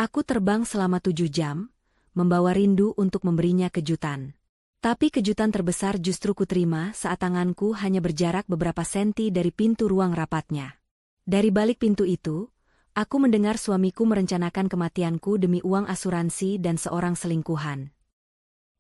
Aku terbang selama 7 jam, membawa rindu untuk memberinya kejutan. Tapi kejutan terbesar justru kuterima saat tanganku hanya berjarak beberapa senti dari pintu ruang rapatnya. Dari balik pintu itu, aku mendengar suamiku merencanakan kematianku demi uang asuransi dan seorang selingkuhan.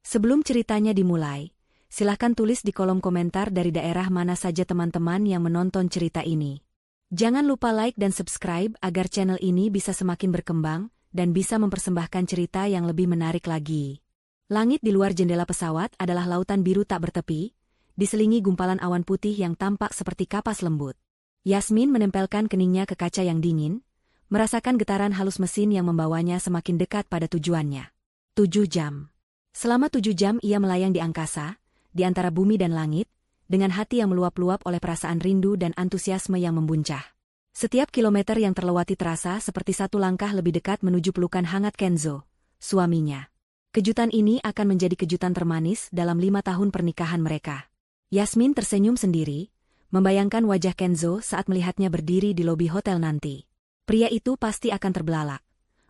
Sebelum ceritanya dimulai, silahkan tulis di kolom komentar dari daerah mana saja teman-teman yang menonton cerita ini. Jangan lupa like dan subscribe agar channel ini bisa semakin berkembang dan bisa mempersembahkan cerita yang lebih menarik lagi. Langit di luar jendela pesawat adalah lautan biru tak bertepi, diselingi gumpalan awan putih yang tampak seperti kapas lembut. Yasmin menempelkan keningnya ke kaca yang dingin, merasakan getaran halus mesin yang membawanya semakin dekat pada tujuannya. 7 jam. Selama 7 jam ia melayang di angkasa, di antara bumi dan langit, dengan hati yang meluap-luap oleh perasaan rindu dan antusiasme yang membuncah. Setiap kilometer yang terlewati terasa seperti satu langkah lebih dekat menuju pelukan hangat Kenzo, suaminya. Kejutan ini akan menjadi kejutan termanis dalam 5 tahun pernikahan mereka. Yasmin tersenyum sendiri, membayangkan wajah Kenzo saat melihatnya berdiri di lobi hotel nanti. Pria itu pasti akan terbelalak.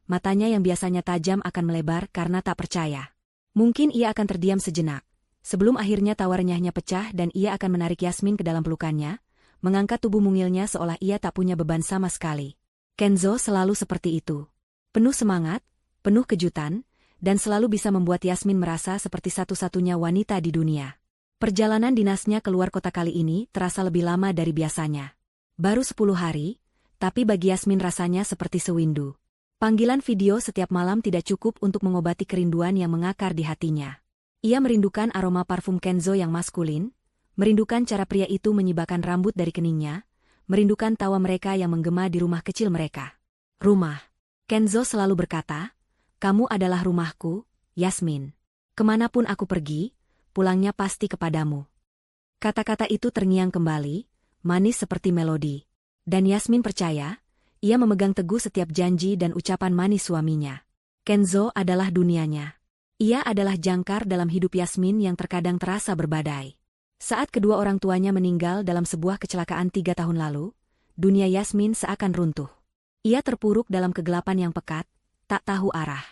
Matanya yang biasanya tajam akan melebar karena tak percaya. Mungkin ia akan terdiam sejenak, sebelum akhirnya tawa renyahnya pecah dan ia akan menarik Yasmin ke dalam pelukannya, mengangkat tubuh mungilnya seolah ia tak punya beban sama sekali. Kenzo selalu seperti itu. Penuh semangat, penuh kejutan, dan selalu bisa membuat Yasmin merasa seperti satu-satunya wanita di dunia. Perjalanan dinasnya keluar kota kali ini terasa lebih lama dari biasanya. Baru 10 hari, tapi bagi Yasmin rasanya seperti sewindu. Panggilan video setiap malam tidak cukup untuk mengobati kerinduan yang mengakar di hatinya. Ia merindukan aroma parfum Kenzo yang maskulin, merindukan cara pria itu menyibakkan rambut dari keningnya, merindukan tawa mereka yang menggema di rumah kecil mereka. Rumah. Kenzo selalu berkata, "Kamu adalah rumahku, Yasmin. Kemanapun aku pergi, pulangnya pasti kepadamu." Kata-kata itu terngiang kembali, manis seperti melodi. Dan Yasmin percaya, ia memegang teguh setiap janji dan ucapan manis suaminya. Kenzo adalah dunianya. Ia adalah jangkar dalam hidup Yasmin yang terkadang terasa berbadai. Saat kedua orang tuanya meninggal dalam sebuah kecelakaan 3 tahun lalu, dunia Yasmin seakan runtuh. Ia terpuruk dalam kegelapan yang pekat, tak tahu arah.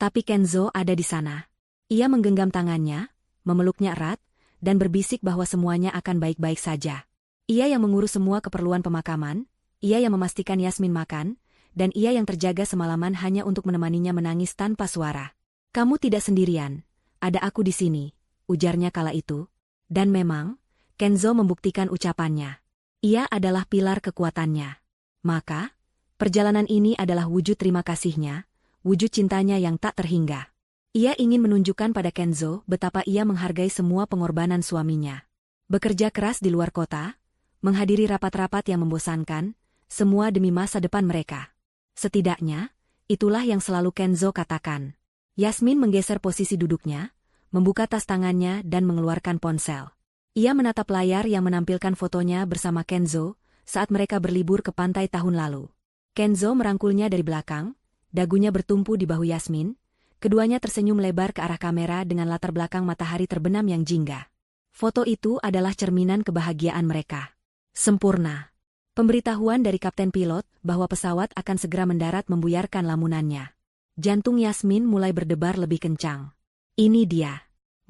Tapi Kenzo ada di sana. Ia menggenggam tangannya, memeluknya erat, dan berbisik bahwa semuanya akan baik-baik saja. Ia yang mengurus semua keperluan pemakaman, ia yang memastikan Yasmin makan, dan ia yang terjaga semalaman hanya untuk menemaninya menangis tanpa suara. "Kamu tidak sendirian, ada aku di sini," ujarnya kala itu. Dan memang, Kenzo membuktikan ucapannya. Ia adalah pilar kekuatannya. Maka, perjalanan ini adalah wujud terima kasihnya, wujud cintanya yang tak terhingga. Ia ingin menunjukkan pada Kenzo betapa ia menghargai semua pengorbanan suaminya. Bekerja keras di luar kota, menghadiri rapat-rapat yang membosankan, semua demi masa depan mereka. Setidaknya, itulah yang selalu Kenzo katakan. Yasmin menggeser posisi duduknya, membuka tas tangannya dan mengeluarkan ponsel. Ia menatap layar yang menampilkan fotonya bersama Kenzo saat mereka berlibur ke pantai tahun lalu. Kenzo merangkulnya dari belakang, dagunya bertumpu di bahu Yasmin, keduanya tersenyum lebar ke arah kamera dengan latar belakang matahari terbenam yang jingga. Foto itu adalah cerminan kebahagiaan mereka. Sempurna. Pemberitahuan dari kapten pilot bahwa pesawat akan segera mendarat membuyarkan lamunannya. Jantung Yasmin mulai berdebar lebih kencang. Ini dia.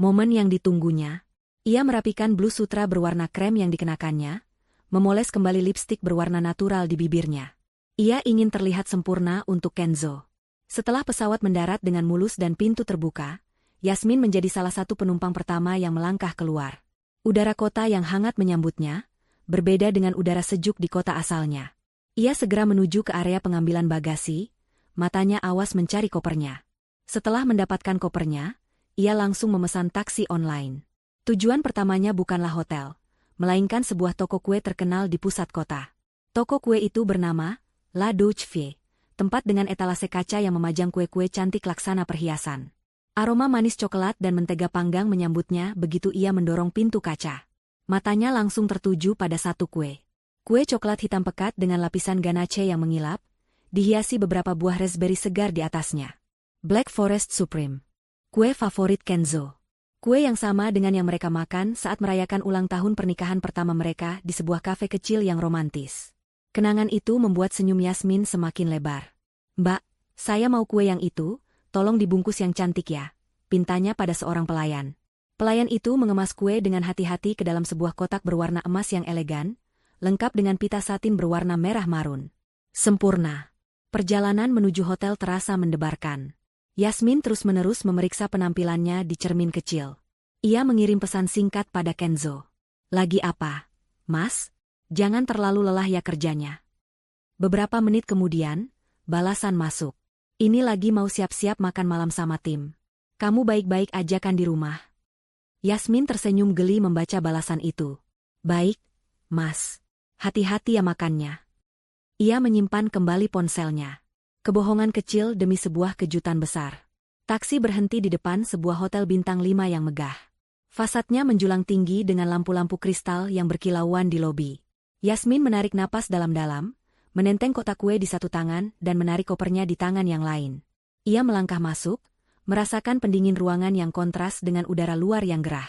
Momen yang ditunggunya. Ia merapikan blus sutra berwarna krem yang dikenakannya, memoles kembali lipstik berwarna natural di bibirnya. Ia ingin terlihat sempurna untuk Kenzo. Setelah pesawat mendarat dengan mulus dan pintu terbuka, Yasmin menjadi salah satu penumpang pertama yang melangkah keluar. Udara kota yang hangat menyambutnya, berbeda dengan udara sejuk di kota asalnya. Ia segera menuju ke area pengambilan bagasi, matanya awas mencari kopernya. Setelah mendapatkan kopernya, ia langsung memesan taksi online. Tujuan pertamanya bukanlah hotel, melainkan sebuah toko kue terkenal di pusat kota. Toko kue itu bernama La Douce Vie, tempat dengan etalase kaca yang memajang kue-kue cantik laksana perhiasan. Aroma manis coklat dan mentega panggang menyambutnya begitu ia mendorong pintu kaca. Matanya langsung tertuju pada satu kue. Kue coklat hitam pekat dengan lapisan ganache yang mengilap, dihiasi beberapa buah raspberry segar di atasnya. Black Forest Supreme. Kue favorit Kenzo. Kue yang sama dengan yang mereka makan saat merayakan ulang tahun pernikahan pertama mereka di sebuah kafe kecil yang romantis. Kenangan itu membuat senyum Yasmin semakin lebar. "Mbak, Saya mau kue yang itu, tolong dibungkus yang cantik ya, pintanya pada seorang pelayan. Pelayan itu mengemas kue dengan hati-hati ke dalam sebuah kotak berwarna emas yang elegan, lengkap dengan pita satin berwarna merah marun. Sempurna. Perjalanan menuju hotel terasa mendebarkan. Yasmin terus-menerus memeriksa penampilannya di cermin kecil. Ia mengirim pesan singkat pada Kenzo. Lagi apa, Mas? Jangan terlalu lelah ya kerjanya. Beberapa menit kemudian, balasan masuk. Ini lagi mau siap-siap makan malam sama tim. Kamu baik-baik aja kan di rumah? Yasmin tersenyum geli membaca balasan itu. Baik, Mas. Hati-hati ya makannya. Ia menyimpan kembali ponselnya. Kebohongan kecil demi sebuah kejutan besar. Taksi berhenti di depan sebuah hotel bintang 5 yang megah. Fasadnya menjulang tinggi dengan lampu-lampu kristal yang berkilauan di lobi. Yasmin menarik napas dalam-dalam, menenteng kotak kue di satu tangan dan menarik kopernya di tangan yang lain. Ia melangkah masuk, merasakan pendingin ruangan yang kontras dengan udara luar yang gerah.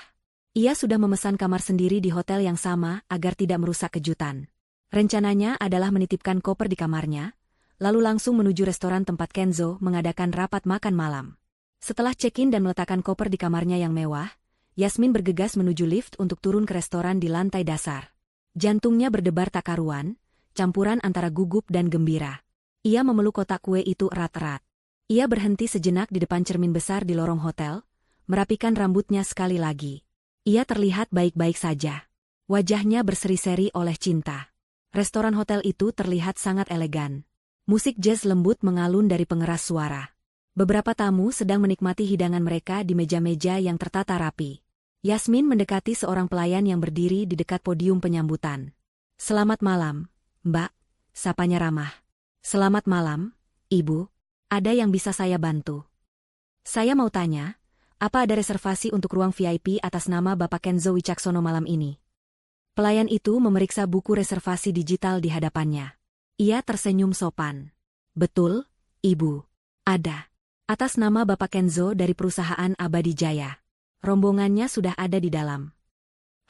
Ia sudah memesan kamar sendiri di hotel yang sama agar tidak merusak kejutan. Rencananya adalah menitipkan koper di kamarnya, lalu langsung menuju restoran tempat Kenzo mengadakan rapat makan malam. Setelah check-in dan meletakkan koper di kamarnya yang mewah, Yasmin bergegas menuju lift untuk turun ke restoran di lantai dasar. Jantungnya berdebar tak karuan, campuran antara gugup dan gembira. Ia memeluk kotak kue itu erat-erat. Ia berhenti sejenak di depan cermin besar di lorong hotel, merapikan rambutnya sekali lagi. Ia terlihat baik-baik saja. Wajahnya berseri-seri oleh cinta. Restoran hotel itu terlihat sangat elegan. Musik jazz lembut mengalun dari pengeras suara. Beberapa tamu sedang menikmati hidangan mereka di meja-meja yang tertata rapi. Yasmin mendekati seorang pelayan yang berdiri di dekat podium penyambutan. Selamat malam, Mbak, sapanya ramah. Selamat malam, Ibu. Ada yang bisa saya bantu? Saya mau tanya, apa ada reservasi untuk ruang VIP atas nama Bapak Kenzo Wicaksono malam ini? Pelayan itu memeriksa buku reservasi digital di hadapannya. Ia tersenyum sopan. Betul, Ibu. Ada. Atas nama Bapak Kenzo dari perusahaan Abadi Jaya. Rombongannya sudah ada di dalam.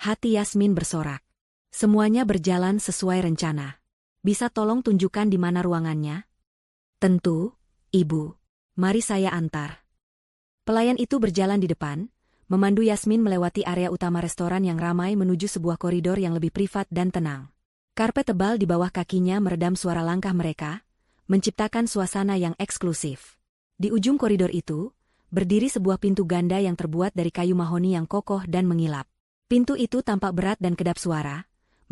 Hati Yasmin bersorak. Semuanya berjalan sesuai rencana. Bisa tolong tunjukkan di mana ruangannya? Tentu, Ibu. Mari saya antar. Pelayan itu berjalan di depan, memandu Yasmin melewati area utama restoran yang ramai menuju sebuah koridor yang lebih privat dan tenang. Karpet tebal di bawah kakinya meredam suara langkah mereka, menciptakan suasana yang eksklusif. Di ujung koridor itu, berdiri sebuah pintu ganda yang terbuat dari kayu mahoni yang kokoh dan mengilap. Pintu itu tampak berat dan kedap suara,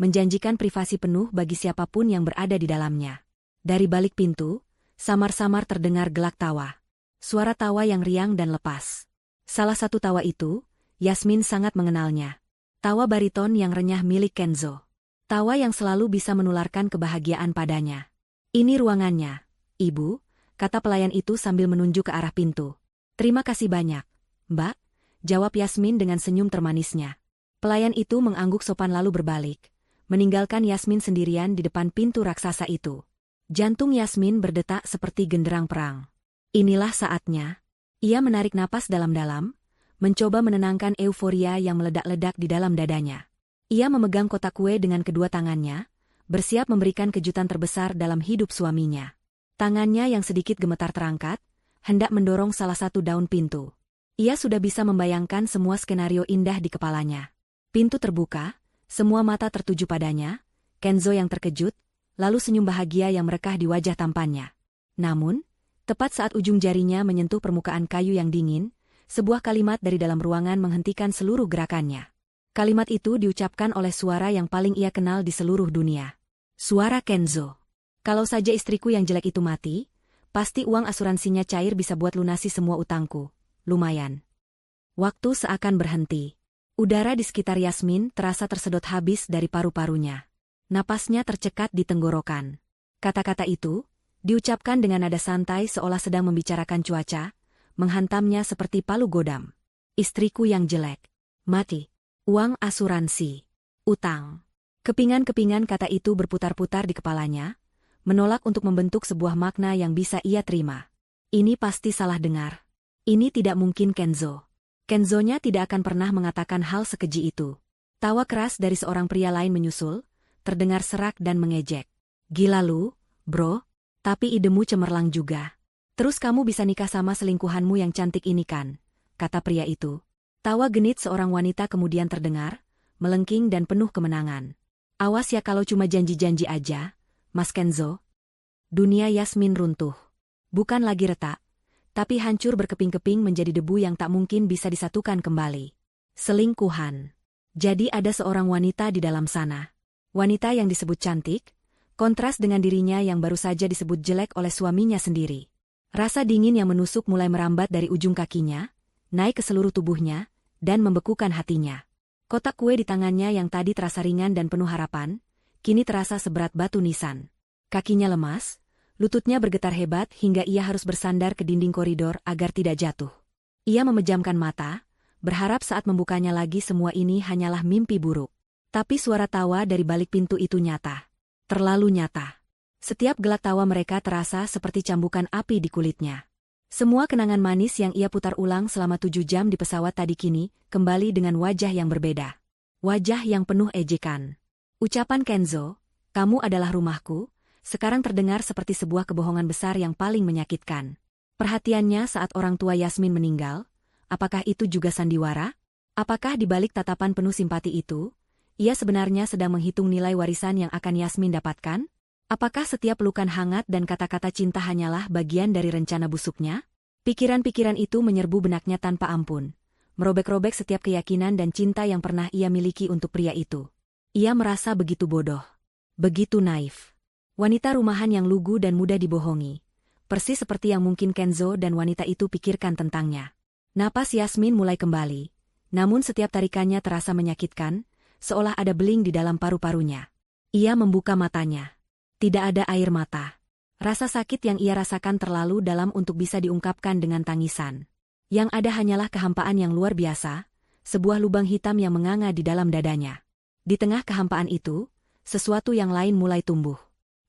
menjanjikan privasi penuh bagi siapapun yang berada di dalamnya. Dari balik pintu, samar-samar terdengar gelak tawa. Suara tawa yang riang dan lepas. Salah satu tawa itu, Yasmin sangat mengenalnya. Tawa bariton yang renyah milik Kenzo. Tawa yang selalu bisa menularkan kebahagiaan padanya. Ini ruangannya, Ibu, kata pelayan itu sambil menunjuk ke arah pintu. Terima kasih banyak, Mbak, jawab Yasmin dengan senyum termanisnya. Pelayan itu mengangguk sopan lalu berbalik, meninggalkan Yasmin sendirian di depan pintu raksasa itu. Jantung Yasmin berdetak seperti genderang perang. Inilah saatnya. Ia menarik napas dalam-dalam, mencoba menenangkan euforia yang meledak-ledak di dalam dadanya. Ia memegang kotak kue dengan kedua tangannya, bersiap memberikan kejutan terbesar dalam hidup suaminya. Tangannya yang sedikit gemetar terangkat, hendak mendorong salah satu daun pintu. Ia sudah bisa membayangkan semua skenario indah di kepalanya. Pintu terbuka, semua mata tertuju padanya, Kenzo yang terkejut, lalu senyum bahagia yang merekah di wajah tampannya. Namun, tepat saat ujung jarinya menyentuh permukaan kayu yang dingin, sebuah kalimat dari dalam ruangan menghentikan seluruh gerakannya. Kalimat itu diucapkan oleh suara yang paling ia kenal di seluruh dunia. Suara Kenzo. Kalau saja istriku yang jelek itu mati, pasti uang asuransinya cair bisa buat lunasi semua utangku. Lumayan. Waktu seakan berhenti. Udara di sekitar Yasmin terasa tersedot habis dari paru-parunya. Napasnya tercekat di tenggorokan. Kata-kata itu diucapkan dengan nada santai seolah sedang membicarakan cuaca, menghantamnya seperti palu godam. Istriku yang jelek. Mati. Uang asuransi. Utang. Kepingan-kepingan kata itu berputar-putar di kepalanya, menolak untuk membentuk sebuah makna yang bisa ia terima. Ini pasti salah dengar. Ini tidak mungkin Kenzo. Kenzonya tidak akan pernah mengatakan hal sekeji itu. Tawa keras dari seorang pria lain menyusul, terdengar serak dan mengejek. Gila lu, bro, tapi idemu cemerlang juga. Terus kamu bisa nikah sama selingkuhanmu yang cantik ini kan? Kata pria itu. Tawa genit seorang wanita kemudian terdengar, melengking dan penuh kemenangan. Awas ya kalau cuma janji-janji aja, Mas Kenzo. Dunia Yasmin runtuh. Bukan lagi retak, tapi hancur berkeping-keping menjadi debu yang tak mungkin bisa disatukan kembali. Selingkuhan. Jadi ada seorang wanita di dalam sana. Wanita yang disebut cantik, kontras dengan dirinya yang baru saja disebut jelek oleh suaminya sendiri. Rasa dingin yang menusuk mulai merambat dari ujung kakinya, naik ke seluruh tubuhnya, dan membekukan hatinya. Kotak kue di tangannya yang tadi terasa ringan dan penuh harapan, kini terasa seberat batu nisan. Kakinya lemas, lututnya bergetar hebat hingga ia harus bersandar ke dinding koridor agar tidak jatuh. Ia memejamkan mata, berharap saat membukanya lagi semua ini hanyalah mimpi buruk. Tapi suara tawa dari balik pintu itu nyata. Terlalu nyata. Setiap gelak tawa mereka terasa seperti cambukan api di kulitnya. Semua kenangan manis yang ia putar ulang selama 7 jam di pesawat tadi kini kembali dengan wajah yang berbeda. Wajah yang penuh ejekan. Ucapan Kenzo, "Kamu adalah rumahku," sekarang terdengar seperti sebuah kebohongan besar yang paling menyakitkan. Perhatiannya saat orang tua Yasmin meninggal, apakah itu juga sandiwara? Apakah di balik tatapan penuh simpati itu, ia sebenarnya sedang menghitung nilai warisan yang akan Yasmin dapatkan? Apakah setiap pelukan hangat dan kata-kata cinta hanyalah bagian dari rencana busuknya? Pikiran-pikiran itu menyerbu benaknya tanpa ampun, merobek-robek setiap keyakinan dan cinta yang pernah ia miliki untuk pria itu. Ia merasa begitu bodoh, begitu naif. Wanita rumahan yang lugu dan mudah dibohongi, persis seperti yang mungkin Kenzo dan wanita itu pikirkan tentangnya. Napas Yasmin mulai kembali, namun setiap tarikannya terasa menyakitkan, seolah ada beling di dalam paru-parunya. Ia membuka matanya. Tidak ada air mata. Rasa sakit yang ia rasakan terlalu dalam untuk bisa diungkapkan dengan tangisan. Yang ada hanyalah kehampaan yang luar biasa, sebuah lubang hitam yang menganga di dalam dadanya. Di tengah kehampaan itu, sesuatu yang lain mulai tumbuh.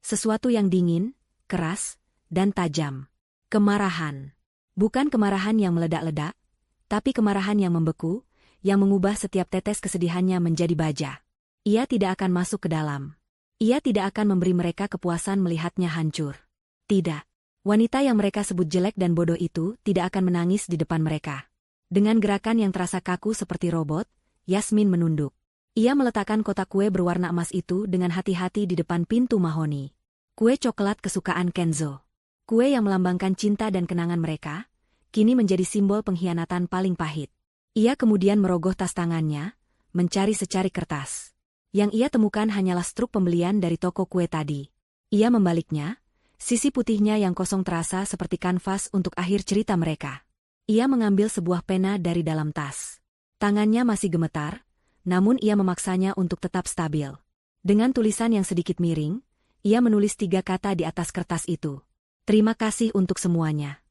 Sesuatu yang dingin, keras, dan tajam. Kemarahan. Bukan kemarahan yang meledak-ledak, tapi kemarahan yang membeku, yang mengubah setiap tetes kesedihannya menjadi baja. Ia tidak akan masuk ke dalam. Ia tidak akan memberi mereka kepuasan melihatnya hancur. Tidak. Wanita yang mereka sebut jelek dan bodoh itu tidak akan menangis di depan mereka. Dengan gerakan yang terasa kaku seperti robot, Yasmin menunduk. Ia meletakkan kotak kue berwarna emas itu dengan hati-hati di depan pintu mahoni. Kue coklat kesukaan Kenzo. Kue yang melambangkan cinta dan kenangan mereka, kini menjadi simbol pengkhianatan paling pahit. Ia kemudian merogoh tas tangannya, mencari secari kertas. Yang ia temukan hanyalah struk pembelian dari toko kue tadi. Ia membaliknya, sisi putihnya yang kosong terasa seperti kanvas untuk akhir cerita mereka. Ia mengambil sebuah pena dari dalam tas. Tangannya masih gemetar, namun ia memaksanya untuk tetap stabil. Dengan tulisan yang sedikit miring, ia menulis 3 kata di atas kertas itu. Terima kasih untuk semuanya.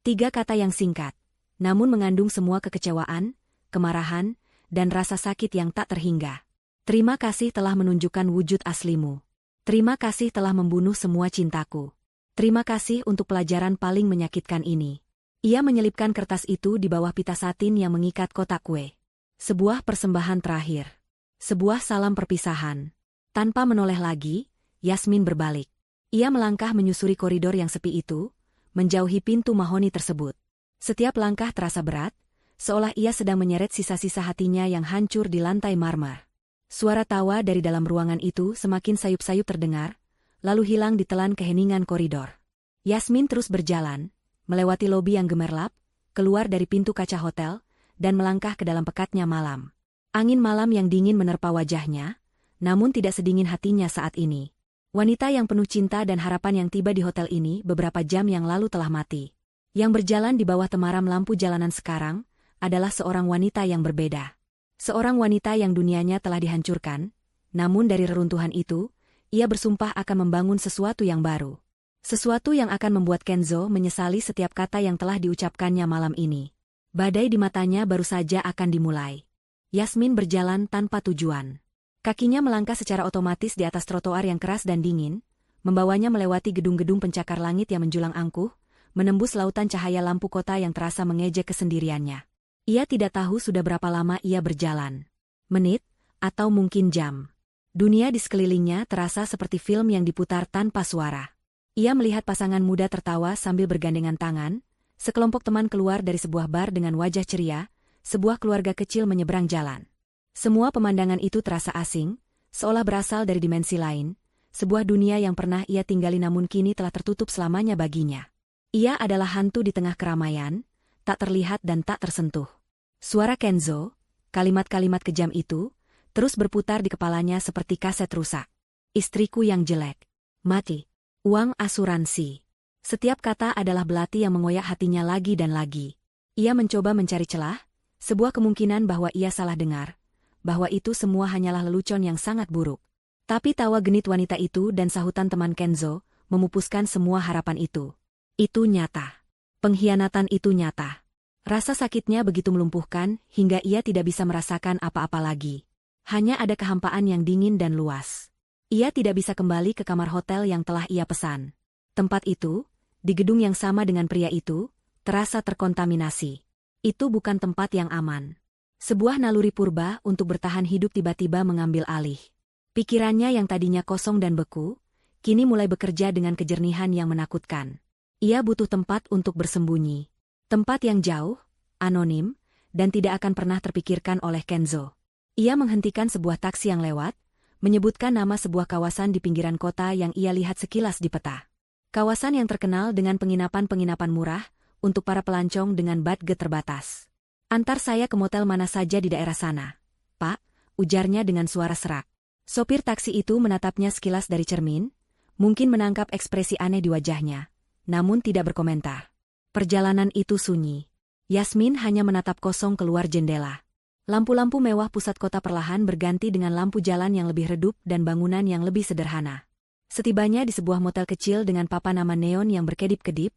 3 kata yang singkat, namun mengandung semua kekecewaan, kemarahan, dan rasa sakit yang tak terhingga. Terima kasih telah menunjukkan wujud aslimu. Terima kasih telah membunuh semua cintaku. Terima kasih untuk pelajaran paling menyakitkan ini. Ia menyelipkan kertas itu di bawah pita satin yang mengikat kotak kue. Sebuah persembahan terakhir. Sebuah salam perpisahan. Tanpa menoleh lagi, Yasmin berbalik. Ia melangkah menyusuri koridor yang sepi itu, menjauhi pintu mahoni tersebut. Setiap langkah terasa berat, seolah ia sedang menyeret sisa-sisa hatinya yang hancur di lantai marmer. Suara tawa dari dalam ruangan itu semakin sayup-sayup terdengar, lalu hilang ditelan keheningan koridor. Yasmin terus berjalan, melewati lobi yang gemerlap, keluar dari pintu kaca hotel, dan melangkah ke dalam pekatnya malam. Angin malam yang dingin menerpa wajahnya, namun tidak sedingin hatinya saat ini. Wanita yang penuh cinta dan harapan yang tiba di hotel ini beberapa jam yang lalu telah mati. Yang berjalan di bawah temaram lampu jalanan sekarang, adalah seorang wanita yang berbeda. Seorang wanita yang dunianya telah dihancurkan, namun dari reruntuhan itu, ia bersumpah akan membangun sesuatu yang baru. Sesuatu yang akan membuat Kenzo menyesali setiap kata yang telah diucapkannya malam ini. Badai di matanya baru saja akan dimulai. Yasmin berjalan tanpa tujuan. Kakinya melangkah secara otomatis di atas trotoar yang keras dan dingin, membawanya melewati gedung-gedung pencakar langit yang menjulang angkuh, menembus lautan cahaya lampu kota yang terasa mengejek kesendiriannya. Ia tidak tahu sudah berapa lama ia berjalan. Menit, atau mungkin jam. Dunia di sekelilingnya terasa seperti film yang diputar tanpa suara. Ia melihat pasangan muda tertawa sambil bergandengan tangan, sekelompok teman keluar dari sebuah bar dengan wajah ceria, sebuah keluarga kecil menyeberang jalan. Semua pemandangan itu terasa asing, seolah berasal dari dimensi lain, sebuah dunia yang pernah ia tinggali namun kini telah tertutup selamanya baginya. Ia adalah hantu di tengah keramaian, tak terlihat dan tak tersentuh. Suara Kenzo, kalimat-kalimat kejam itu, terus berputar di kepalanya seperti kaset rusak. Istriku yang jelek. Mati. Uang asuransi. Setiap kata adalah belati yang mengoyak hatinya lagi dan lagi. Ia mencoba mencari celah, sebuah kemungkinan bahwa ia salah dengar, bahwa itu semua hanyalah lelucon yang sangat buruk. Tapi tawa genit wanita itu dan sahutan teman Kenzo memupuskan semua harapan itu. Itu nyata. Pengkhianatan itu nyata. Rasa sakitnya begitu melumpuhkan hingga ia tidak bisa merasakan apa-apa lagi. Hanya ada kehampaan yang dingin dan luas. Ia tidak bisa kembali ke kamar hotel yang telah ia pesan. Tempat itu, di gedung yang sama dengan pria itu, terasa terkontaminasi. Itu bukan tempat yang aman. Sebuah naluri purba untuk bertahan hidup tiba-tiba mengambil alih. Pikirannya yang tadinya kosong dan beku, kini mulai bekerja dengan kejernihan yang menakutkan. Ia butuh tempat untuk bersembunyi. Tempat yang jauh, anonim, dan tidak akan pernah terpikirkan oleh Kenzo. Ia menghentikan sebuah taksi yang lewat, menyebutkan nama sebuah kawasan di pinggiran kota yang ia lihat sekilas di peta. Kawasan yang terkenal dengan penginapan-penginapan murah untuk para pelancong dengan budget terbatas. Antar saya ke motel mana saja di daerah sana, Pak, ujarnya dengan suara serak. Sopir taksi itu menatapnya sekilas dari cermin, mungkin menangkap ekspresi aneh di wajahnya, namun tidak berkomentar. Perjalanan itu sunyi. Yasmin hanya menatap kosong keluar jendela. Lampu-lampu mewah pusat kota perlahan berganti dengan lampu jalan yang lebih redup dan bangunan yang lebih sederhana. Setibanya di sebuah motel kecil dengan papan nama neon yang berkedip-kedip,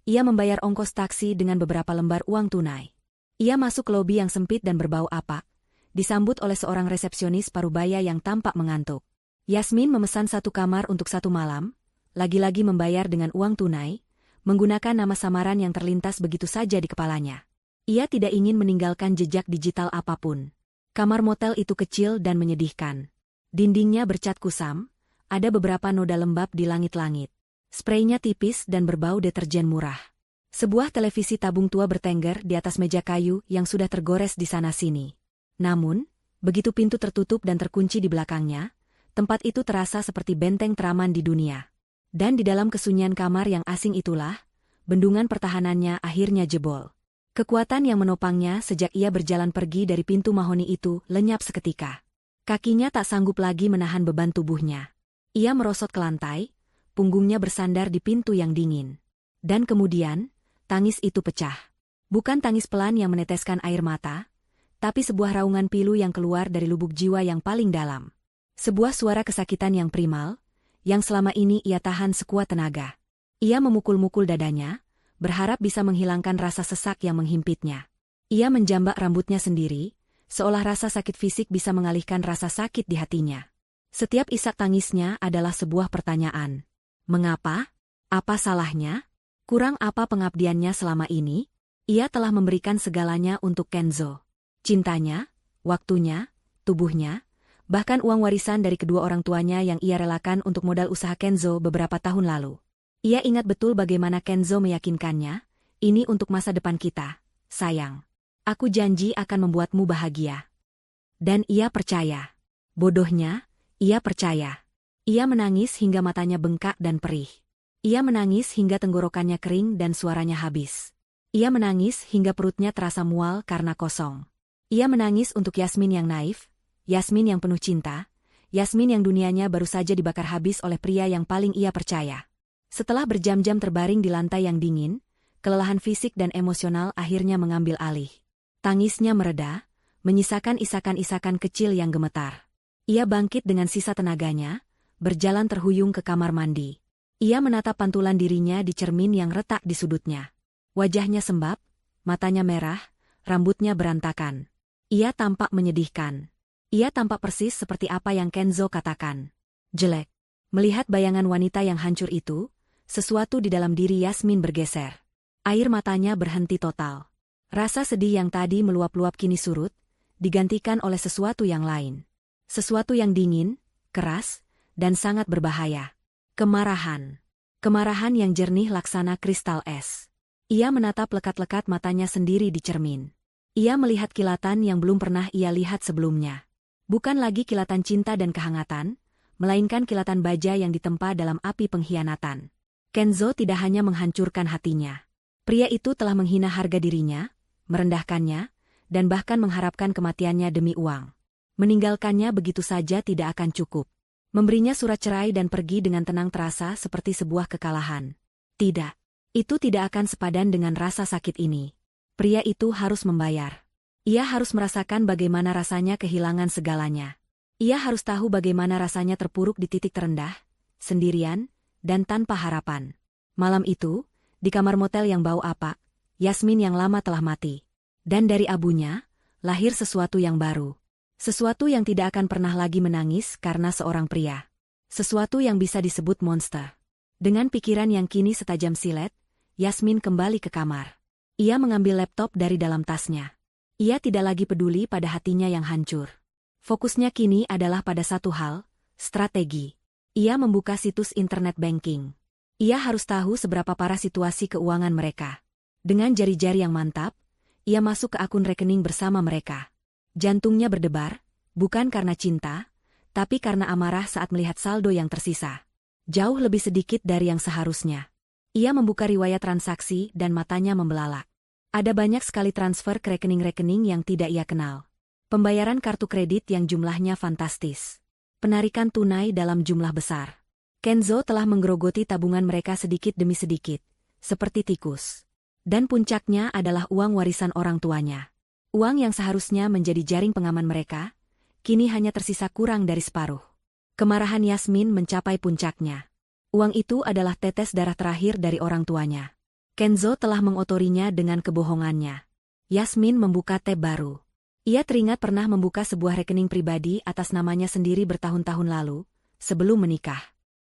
ia membayar ongkos taksi dengan beberapa lembar uang tunai. Ia masuk ke lobi yang sempit dan berbau apak, disambut oleh seorang resepsionis parubaya yang tampak mengantuk. Yasmin memesan satu kamar untuk satu malam, lagi-lagi membayar dengan uang tunai, menggunakan nama samaran yang terlintas begitu saja di kepalanya. Ia tidak ingin meninggalkan jejak digital apapun. Kamar motel itu kecil dan menyedihkan. Dindingnya bercat kusam, ada beberapa noda lembab di langit-langit. Spraynya tipis dan berbau deterjen murah. Sebuah televisi tabung tua bertengger di atas meja kayu yang sudah tergores di sana-sini. Namun, begitu pintu tertutup dan terkunci di belakangnya, tempat itu terasa seperti benteng teraman di dunia. Dan di dalam kesunyian kamar yang asing itulah, bendungan pertahanannya akhirnya jebol. Kekuatan yang menopangnya sejak ia berjalan pergi dari pintu mahoni itu lenyap seketika. Kakinya tak sanggup lagi menahan beban tubuhnya. Ia merosot ke lantai, punggungnya bersandar di pintu yang dingin. Dan kemudian, tangis itu pecah. Bukan tangis pelan yang meneteskan air mata, tapi sebuah raungan pilu yang keluar dari lubuk jiwa yang paling dalam. Sebuah suara kesakitan yang primal, yang selama ini ia tahan sekuat tenaga. Ia memukul-mukul dadanya, berharap bisa menghilangkan rasa sesak yang menghimpitnya. Ia menjambak rambutnya sendiri, seolah rasa sakit fisik bisa mengalihkan rasa sakit di hatinya. Setiap isak tangisnya adalah sebuah pertanyaan. Mengapa? Apa salahnya? Kurang apa pengabdiannya selama ini? Ia telah memberikan segalanya untuk Kenzo. Cintanya, waktunya, tubuhnya, bahkan uang warisan dari kedua orang tuanya yang ia relakan untuk modal usaha Kenzo beberapa tahun lalu. Ia ingat betul bagaimana Kenzo meyakinkannya, ini untuk masa depan kita, sayang. Aku janji akan membuatmu bahagia. Dan ia percaya. Bodohnya, ia percaya. Ia menangis hingga matanya bengkak dan perih. Ia menangis hingga tenggorokannya kering dan suaranya habis. Ia menangis hingga perutnya terasa mual karena kosong. Ia menangis untuk Yasmin yang naif, Yasmin yang penuh cinta, Yasmin yang dunianya baru saja dibakar habis oleh pria yang paling ia percaya. Setelah berjam-jam terbaring di lantai yang dingin, kelelahan fisik dan emosional akhirnya mengambil alih. Tangisnya mereda, menyisakan isakan-isakan kecil yang gemetar. Ia bangkit dengan sisa tenaganya, berjalan terhuyung ke kamar mandi. Ia menatap pantulan dirinya di cermin yang retak di sudutnya. Wajahnya sembab, matanya merah, rambutnya berantakan. Ia tampak menyedihkan. Ia tampak persis seperti apa yang Kenzo katakan. Jelek. Melihat bayangan wanita yang hancur itu, sesuatu di dalam diri Yasmin bergeser. Air matanya berhenti total. Rasa sedih yang tadi meluap-luap kini surut, digantikan oleh sesuatu yang lain. Sesuatu yang dingin, keras, dan sangat berbahaya. Kemarahan. Kemarahan yang jernih laksana kristal es. Ia menatap lekat-lekat matanya sendiri di cermin. Ia melihat kilatan yang belum pernah ia lihat sebelumnya. Bukan lagi kilatan cinta dan kehangatan, melainkan kilatan baja yang ditempa dalam api pengkhianatan. Kenzo tidak hanya menghancurkan hatinya. Pria itu telah menghina harga dirinya, merendahkannya, dan bahkan mengharapkan kematiannya demi uang. Meninggalkannya begitu saja tidak akan cukup. Memberinya surat cerai dan pergi dengan tenang terasa seperti sebuah kekalahan. Tidak. Itu tidak akan sepadan dengan rasa sakit ini. Pria itu harus membayar. Ia harus merasakan bagaimana rasanya kehilangan segalanya. Ia harus tahu bagaimana rasanya terpuruk di titik terendah, sendirian, dan tanpa harapan. Malam itu, di kamar motel yang bau apak, Yasmin yang lama telah mati. Dan dari abunya, lahir sesuatu yang baru. Sesuatu yang tidak akan pernah lagi menangis karena seorang pria. Sesuatu yang bisa disebut monster. Dengan pikiran yang kini setajam silet, Yasmin kembali ke kamar. Ia mengambil laptop dari dalam tasnya. Ia tidak lagi peduli pada hatinya yang hancur. Fokusnya kini adalah pada satu hal, strategi. Ia membuka situs internet banking. Ia harus tahu seberapa parah situasi keuangan mereka. Dengan jari-jari yang mantap, ia masuk ke akun rekening bersama mereka. Jantungnya berdebar, bukan karena cinta, tapi karena amarah saat melihat saldo yang tersisa. Jauh lebih sedikit dari yang seharusnya. Ia membuka riwayat transaksi dan matanya membelalak. Ada banyak sekali transfer ke rekening-rekening yang tidak ia kenal. Pembayaran kartu kredit yang jumlahnya fantastis. Penarikan tunai dalam jumlah besar. Kenzo telah menggerogoti tabungan mereka sedikit demi sedikit, seperti tikus. Dan puncaknya adalah uang warisan orang tuanya. Uang yang seharusnya menjadi jaring pengaman mereka, kini hanya tersisa kurang dari separuh. Kemarahan Yasmin mencapai puncaknya. Uang itu adalah tetes darah terakhir dari orang tuanya. Kenzo telah mengotorinya dengan kebohongannya. Yasmin membuka tab baru. Ia teringat pernah membuka sebuah rekening pribadi atas namanya sendiri bertahun-tahun lalu, sebelum menikah.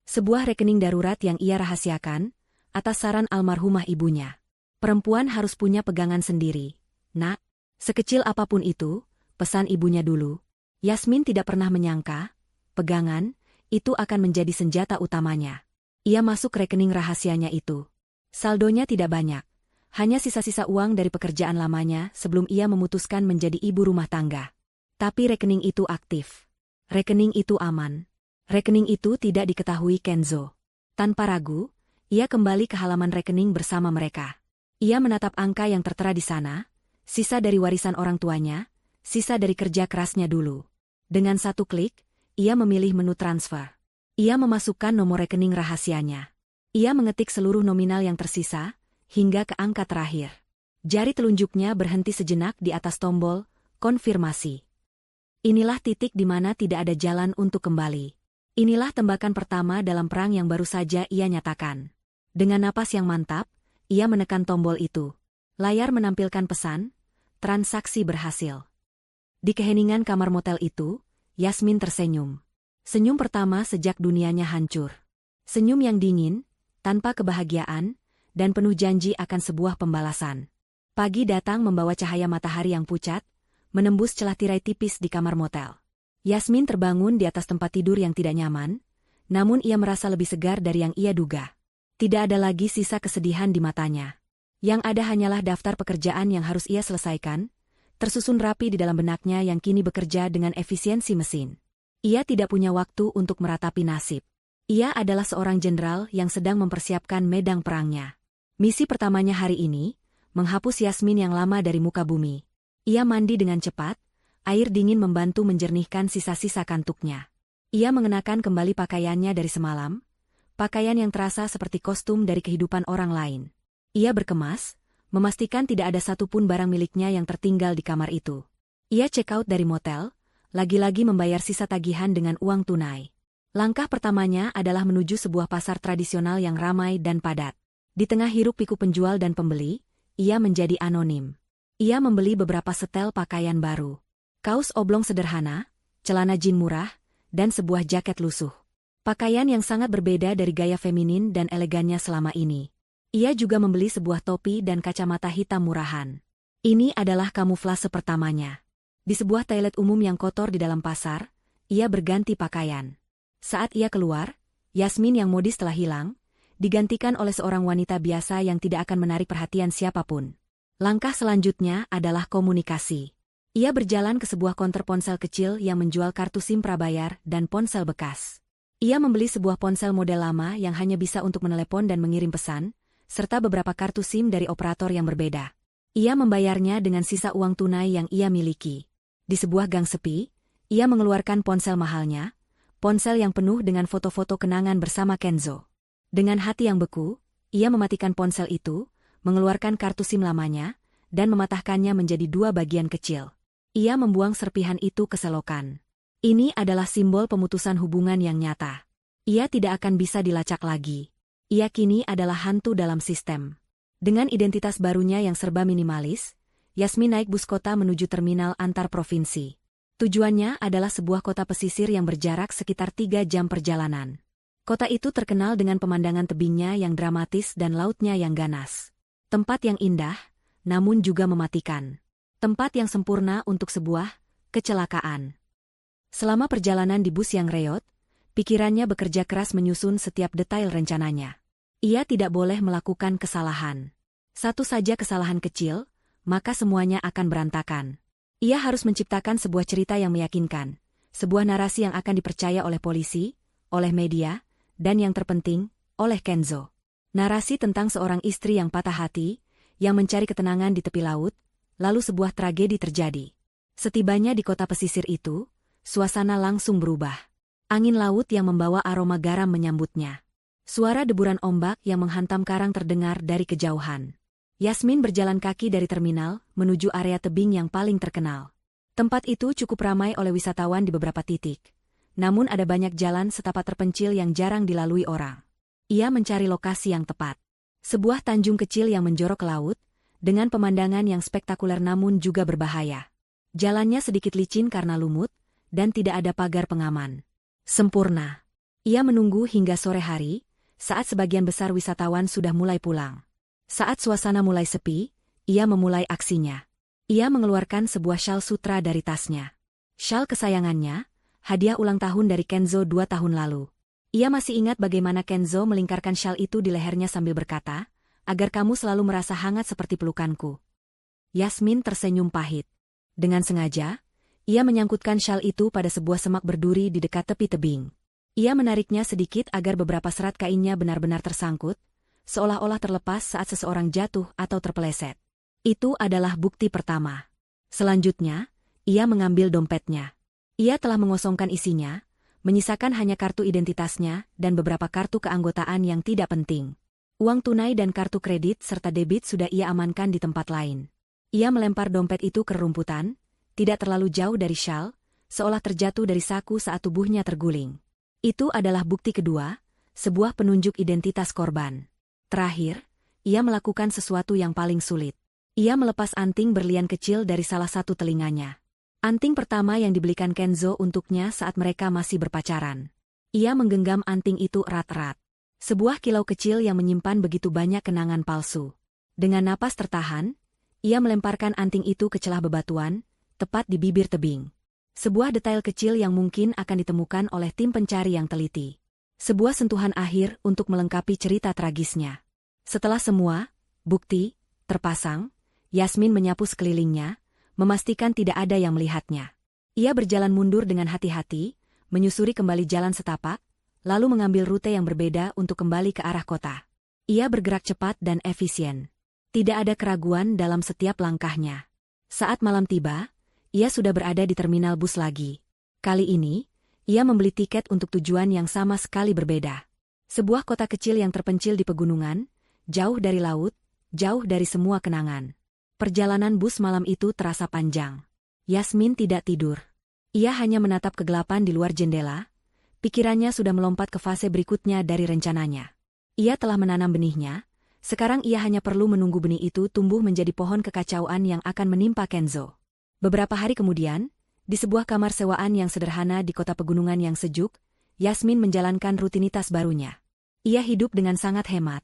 Sebuah rekening darurat yang ia rahasiakan, atas saran almarhumah ibunya. Perempuan harus punya pegangan sendiri. Nak, sekecil apapun itu, pesan ibunya dulu. Yasmin tidak pernah menyangka, pegangan, itu akan menjadi senjata utamanya. Ia masuk rekening rahasianya itu. Saldonya tidak banyak. Hanya sisa-sisa uang dari pekerjaan lamanya sebelum ia memutuskan menjadi ibu rumah tangga. Tapi rekening itu aktif. Rekening itu aman. Rekening itu tidak diketahui Kenzo. Tanpa ragu, ia kembali ke halaman rekening bersama mereka. Ia menatap angka yang tertera di sana, sisa dari warisan orang tuanya, sisa dari kerja kerasnya dulu. Dengan satu klik, ia memilih menu transfer. Ia memasukkan nomor rekening rahasianya. Ia mengetik seluruh nominal yang tersisa, hingga ke angka terakhir. Jari telunjuknya berhenti sejenak di atas tombol, konfirmasi. Inilah titik di mana tidak ada jalan untuk kembali. Inilah tembakan pertama dalam perang yang baru saja ia nyatakan. Dengan napas yang mantap, ia menekan tombol itu. Layar menampilkan pesan, transaksi berhasil. Di keheningan kamar motel itu, Yasmin tersenyum. Senyum pertama sejak dunianya hancur. Senyum yang dingin, tanpa kebahagiaan, dan penuh janji akan sebuah pembalasan. Pagi datang membawa cahaya matahari yang pucat, menembus celah tirai tipis di kamar motel. Yasmin terbangun di atas tempat tidur yang tidak nyaman, namun ia merasa lebih segar dari yang ia duga. Tidak ada lagi sisa kesedihan di matanya. Yang ada hanyalah daftar pekerjaan yang harus ia selesaikan, tersusun rapi di dalam benaknya yang kini bekerja dengan efisiensi mesin. Ia tidak punya waktu untuk meratapi nasib. Ia adalah seorang jenderal yang sedang mempersiapkan medan perangnya. Misi pertamanya hari ini, menghapus Yasmin yang lama dari muka bumi. Ia mandi dengan cepat, air dingin membantu menjernihkan sisa-sisa kantuknya. Ia mengenakan kembali pakaiannya dari semalam, pakaian yang terasa seperti kostum dari kehidupan orang lain. Ia berkemas, memastikan tidak ada satupun barang miliknya yang tertinggal di kamar itu. Ia check out dari motel, lagi-lagi membayar sisa tagihan dengan uang tunai. Langkah pertamanya adalah menuju sebuah pasar tradisional yang ramai dan padat. Di tengah hiruk-pikuk penjual dan pembeli, ia menjadi anonim. Ia membeli beberapa setel pakaian baru. Kaos oblong sederhana, celana jin murah, dan sebuah jaket lusuh. Pakaian yang sangat berbeda dari gaya feminin dan elegannya selama ini. Ia juga membeli sebuah topi dan kacamata hitam murahan. Ini adalah kamuflase pertamanya. Di sebuah toilet umum yang kotor di dalam pasar, ia berganti pakaian. Saat ia keluar, Yasmin yang modis telah hilang, digantikan oleh seorang wanita biasa yang tidak akan menarik perhatian siapapun. Langkah selanjutnya adalah komunikasi. Ia berjalan ke sebuah konter ponsel kecil yang menjual kartu SIM prabayar dan ponsel bekas. Ia membeli sebuah ponsel model lama yang hanya bisa untuk menelepon dan mengirim pesan, serta beberapa kartu SIM dari operator yang berbeda. Ia membayarnya dengan sisa uang tunai yang ia miliki. Di sebuah gang sepi, ia mengeluarkan ponsel mahalnya, ponsel yang penuh dengan foto-foto kenangan bersama Kenzo. Dengan hati yang beku, ia mematikan ponsel itu, mengeluarkan kartu SIM lamanya, dan mematahkannya menjadi 2 bagian kecil. Ia membuang serpihan itu ke selokan. Ini adalah simbol pemutusan hubungan yang nyata. Ia tidak akan bisa dilacak lagi. Ia kini adalah hantu dalam sistem. Dengan identitas barunya yang serba minimalis, Yasmin naik bus kota menuju terminal antar provinsi. Tujuannya adalah sebuah kota pesisir yang berjarak sekitar 3 jam perjalanan. Kota itu terkenal dengan pemandangan tebingnya yang dramatis dan lautnya yang ganas. Tempat yang indah, namun juga mematikan. Tempat yang sempurna untuk sebuah kecelakaan. Selama perjalanan di bus yang reot, pikirannya bekerja keras menyusun setiap detail rencananya. Ia tidak boleh melakukan kesalahan. Satu saja kesalahan kecil, maka semuanya akan berantakan. Ia harus menciptakan sebuah cerita yang meyakinkan, sebuah narasi yang akan dipercaya oleh polisi, oleh media, dan yang terpenting, oleh Kenzo. Narasi tentang seorang istri yang patah hati, yang mencari ketenangan di tepi laut, lalu sebuah tragedi terjadi. Setibanya di kota pesisir itu, suasana langsung berubah. Angin laut yang membawa aroma garam menyambutnya. Suara deburan ombak yang menghantam karang terdengar dari kejauhan. Yasmin berjalan kaki dari terminal menuju area tebing yang paling terkenal. Tempat itu cukup ramai oleh wisatawan di beberapa titik. Namun ada banyak jalan setapak terpencil yang jarang dilalui orang. Ia mencari lokasi yang tepat. Sebuah tanjung kecil yang menjorok ke laut, dengan pemandangan yang spektakuler namun juga berbahaya. Jalannya sedikit licin karena lumut, dan tidak ada pagar pengaman. Sempurna. Ia menunggu hingga sore hari, saat sebagian besar wisatawan sudah mulai pulang. Saat suasana mulai sepi, ia memulai aksinya. Ia mengeluarkan sebuah syal sutra dari tasnya. Syal kesayangannya, hadiah ulang tahun dari Kenzo 2 tahun lalu. Ia masih ingat bagaimana Kenzo melingkarkan syal itu di lehernya sambil berkata, agar kamu selalu merasa hangat seperti pelukanku. Yasmin tersenyum pahit. Dengan sengaja, ia menyangkutkan syal itu pada sebuah semak berduri di dekat tepi tebing. Ia menariknya sedikit agar beberapa serat kainnya benar-benar tersangkut, seolah-olah terlepas saat seseorang jatuh atau terpeleset. Itu adalah bukti pertama. Selanjutnya, ia mengambil dompetnya. Ia telah mengosongkan isinya, menyisakan hanya kartu identitasnya dan beberapa kartu keanggotaan yang tidak penting. Uang tunai dan kartu kredit serta debit sudah ia amankan di tempat lain. Ia melempar dompet itu ke rumputan, tidak terlalu jauh dari syal, seolah terjatuh dari saku saat tubuhnya terguling. Itu adalah bukti kedua, sebuah penunjuk identitas korban. Terakhir, ia melakukan sesuatu yang paling sulit. Ia melepas anting berlian kecil dari salah satu telinganya. Anting pertama yang dibelikan Kenzo untuknya saat mereka masih berpacaran. Ia menggenggam anting itu erat-erat. Sebuah kilau kecil yang menyimpan begitu banyak kenangan palsu. Dengan napas tertahan, ia melemparkan anting itu ke celah bebatuan, tepat di bibir tebing. Sebuah detail kecil yang mungkin akan ditemukan oleh tim pencari yang teliti. Sebuah sentuhan akhir untuk melengkapi cerita tragisnya. Setelah semua bukti terpasang, Yasmin menyapu sekelilingnya, memastikan tidak ada yang melihatnya. Ia berjalan mundur dengan hati-hati, menyusuri kembali jalan setapak, lalu mengambil rute yang berbeda untuk kembali ke arah kota. Ia bergerak cepat dan efisien. Tidak ada keraguan dalam setiap langkahnya. Saat malam tiba, ia sudah berada di terminal bus lagi. Kali ini, ia membeli tiket untuk tujuan yang sama sekali berbeda. Sebuah kota kecil yang terpencil di pegunungan, jauh dari laut, jauh dari semua kenangan. Perjalanan bus malam itu terasa panjang. Yasmin tidak tidur. Ia hanya menatap kegelapan di luar jendela. Pikirannya sudah melompat ke fase berikutnya dari rencananya. Ia telah menanam benihnya, sekarang ia hanya perlu menunggu benih itu tumbuh menjadi pohon kekacauan yang akan menimpa Kenzo. Beberapa hari kemudian, di sebuah kamar sewaan yang sederhana di kota pegunungan yang sejuk, Yasmin menjalankan rutinitas barunya. Ia hidup dengan sangat hemat,